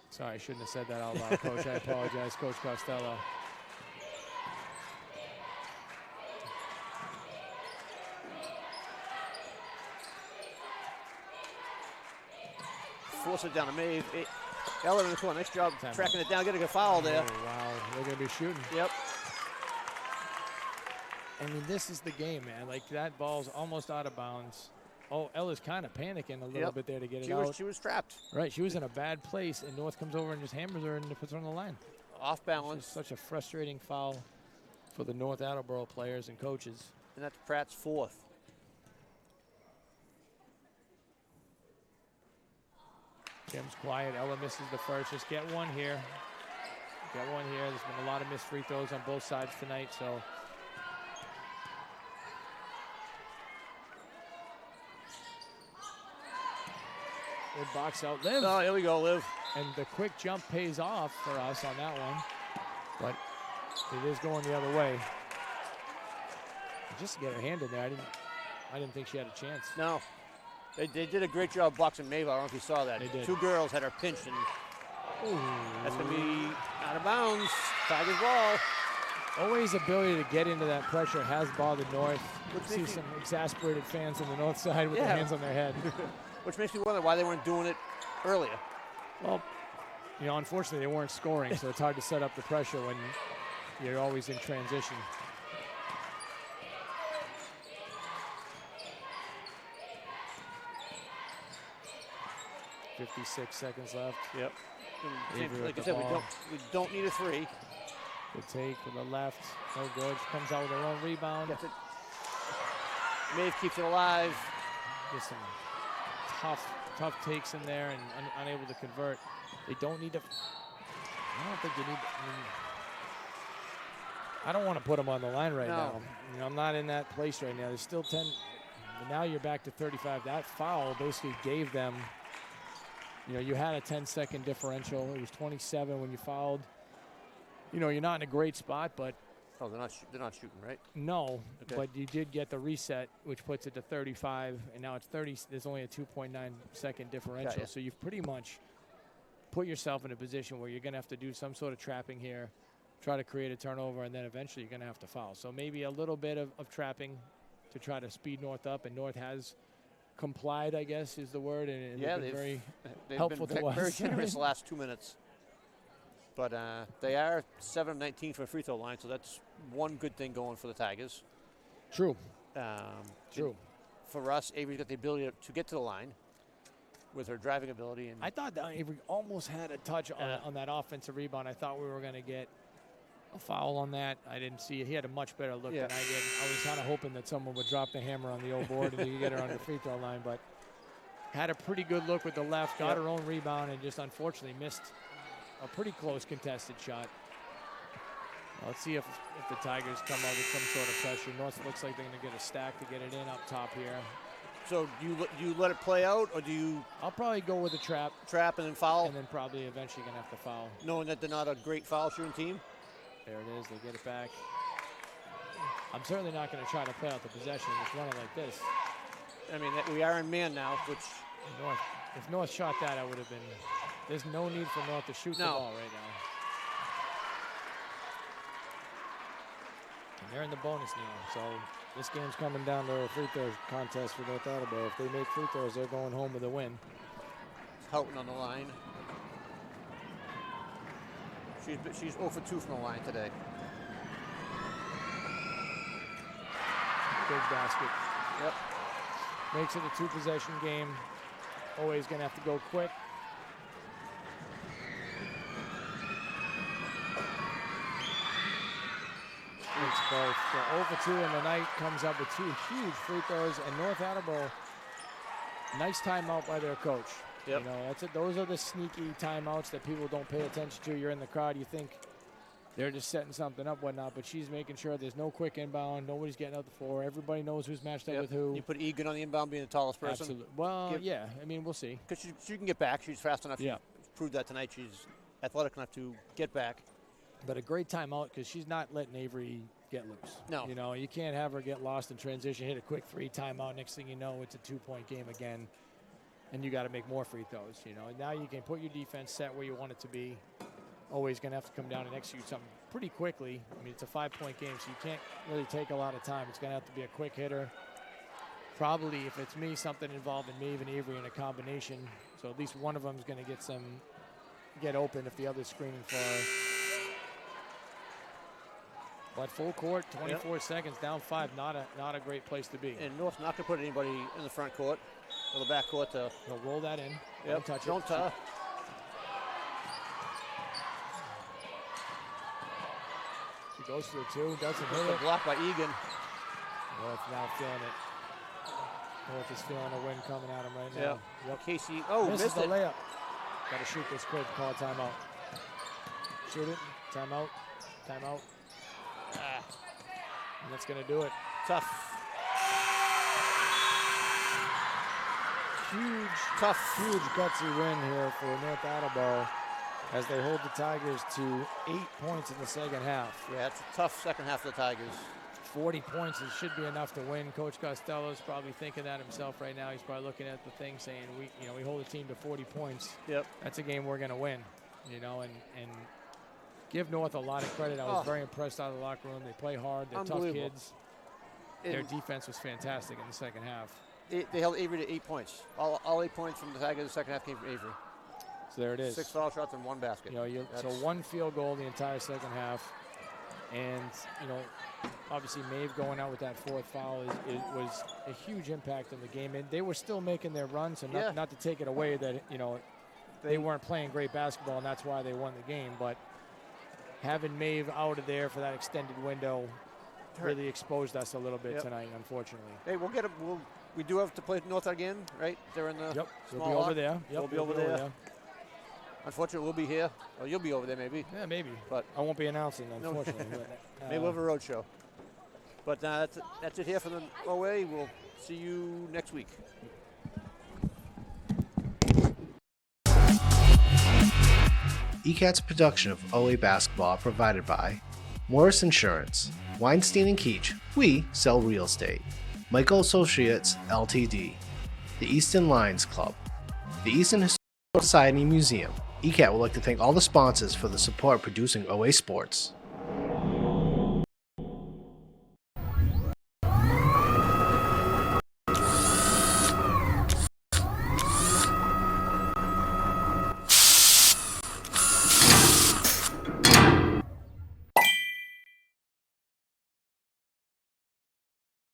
Sorry, I shouldn't have said that out loud, Coach. I apologize, Coach Costello. Force it down to Maeve. Eller in the corner. Nice job tracking it down, getting a foul there. Oh, wow. They're going to be shooting. Yep. I mean, this is the game, man. Like, that ball's almost out of bounds. Oh, Ella's kind of panicking a little bit there to get it out. She was trapped. Right. She was in a bad place, and North comes over and just hammers her and puts her on the line. Off balance. Such a frustrating foul for the North Attleboro players and coaches. And that's Pratt's 4th. Kim's quiet. Ella misses the first. Just get one here. Get one here. There's been a lot of missed free throws on both sides tonight, so. Good box out, Liv. Oh, here we go, Liv. And the quick jump pays off for us on that one, but it is going the other way. Just to get her hand in there, I didn't think she had a chance. No. They did a great job boxing Maeve. I don't know if you saw that. They did. 2 girls had her pinched, and Ooh. That's going to be out of bounds. Tigers ball. Always ability to get into that pressure has bothered North. See some exasperated fans on the North side with their hands on their head. Which makes me wonder why they weren't doing it earlier. Well, unfortunately they weren't scoring, so it's hard to set up the pressure when you're always in transition. .56 seconds left. Yep. Like I said, we don't need a 3. Good take from the left. No good. She comes out with her own rebound. Gets it. Maeve keeps it alive. Just some tough takes in there and unable to convert. They don't need to. I don't think they need. I don't want to put them on the line right now. I'm not in that place right now. There's still 10. But now you're back to 35. That foul basically gave them. You had a 10-second differential. It was 27 when you fouled. You're not in a great spot, but. Oh, they're not shooting, right? No, okay. But you did get the reset, which puts it to 35, and now it's 30. There's only a 2.9-second differential, so you've pretty much put yourself in a position where you're going to have to do some sort of trapping here, try to create a turnover, and then eventually you're going to have to foul. So maybe a little bit of trapping to try to speed North up, and North has complied, I guess is the word, and they've been very helpful to us. Very generous the last 2 minutes. But they are 7 of 19 from the free throw line, so that's one good thing going for the Tigers. True. True. For us, Avery's got the ability to get to the line with her driving ability. And I thought that Avery almost had a touch on that offensive rebound. I thought we were going to get a foul on that. I didn't see it. He had a much better look than I did. I was kind of hoping that someone would drop the hammer on the old board and he could get her on the free throw line, but had a pretty good look with the left, got her own rebound, and just unfortunately missed a pretty close contested shot. Let's see if the Tigers come out with some sort of pressure. North looks like they're going to get a stack to get it in up top here. So you let it play out, or do you? I'll probably go with a trap. Trap and then foul? And then probably eventually going to have to foul. Knowing that they're not a great foul shooting team? There it is. They get it back. I'm certainly not going to try to play out the possession and just run it like this. I mean, we are in man now, which... If North shot that, I would have been... There's no need for North to shoot the ball right now. And they're in the bonus now, so this game's coming down to a free throw contest for North Attleboro. If they make free throws, they're going home with a win. Houghton on the line. She's 0 for 2 from the line today. Big basket. Yep. Makes it a 2-possession game. Always going to have to go quick. both. So 0 for 2 in the night, comes up with 2 huge free throws, and North Attleboro, nice timeout by their coach. Yep. You know, that's it. Those are the sneaky timeouts that people don't pay attention to. You're in the crowd, you think they're just setting something up, whatnot, but she's making sure there's no quick inbound, nobody's getting out the floor, everybody knows who's matched up with who. You put Egan on the inbound being the tallest person. Absolutely. Well, yeah, I mean, we'll see. Because she can get back. She's fast enough. Yeah. She's proved that tonight. She's athletic enough to get back. But a great timeout because she's not letting Avery get loose. No. You know, you can't have her get lost in transition, hit a quick 3 timeout. Next thing you know, it's a 2-point game again. And you got to make more free throws. You know, now you can put your defense set where you want it to be. Always going to have to come down and execute something pretty quickly. I mean, it's a 5-point game, so you can't really take a lot of time. It's going to have to be a quick hitter. Probably, if it's me, something involving Maeve and Avery in a combination. So at least one of them is going to get open if the other's screening for her. But full court, 24 seconds, down 5, not a great place to be. And North's not going to put anybody in the front court or the back court to. They'll roll that in. Yep. Don't touch Don't it. touch. She goes for the 2, doesn't hit It's it. a block by Egan. North now feeling it. North is feeling a wind coming at him right now. Yep. Casey, Misses missed the it. layup. Got to shoot this quick, call a timeout. Shoot it, timeout, timeout. And that's going to do it. Tough. Huge gutsy win here for North Attleboro as they hold the Tigers to 8 points in the second half. Yeah, it's a tough second half for the Tigers. 40 points, it should be enough to win. Coach Costello's probably thinking that himself right now. He's probably looking at the thing saying, we hold a team to 40 points. Yep. That's a game we're going to win, you know, and give North a lot of credit. I was very impressed out of the locker room. They play hard. They're tough kids. Their defense was fantastic in the second half. They held Avery to 8 points. All 8 points from the Tigers in the second half came from Avery. So there it is. 6 foul shots and 1 basket. You know, so 1 field goal the entire second half. And, you know, obviously Maeve going out with that 4th foul was a huge impact on the game. And they were still making their run, so not to take it away that, you know, they weren't playing great basketball and that's why they won the game. But having Maeve out of there for that extended window really exposed us a little bit tonight, unfortunately. Hey, we'll get it. We do have to play North again, right? They're in the Yep, small we'll be over lot. there. Yep, We'll be over there. Unfortunately, we'll be here. Oh, you'll be over there, maybe. Yeah, maybe. But I won't be announcing, unfortunately. Maybe we'll have a road show. But that's it here for the OA. We'll see you next week. ECAT's production of OA basketball provided by Morris Insurance, Weinstein and Keach, we sell real estate, Michael Associates Ltd, the Easton Lions Club, the Easton Historical Society Museum. ECAT would like to thank all the sponsors for the support producing OA Sports.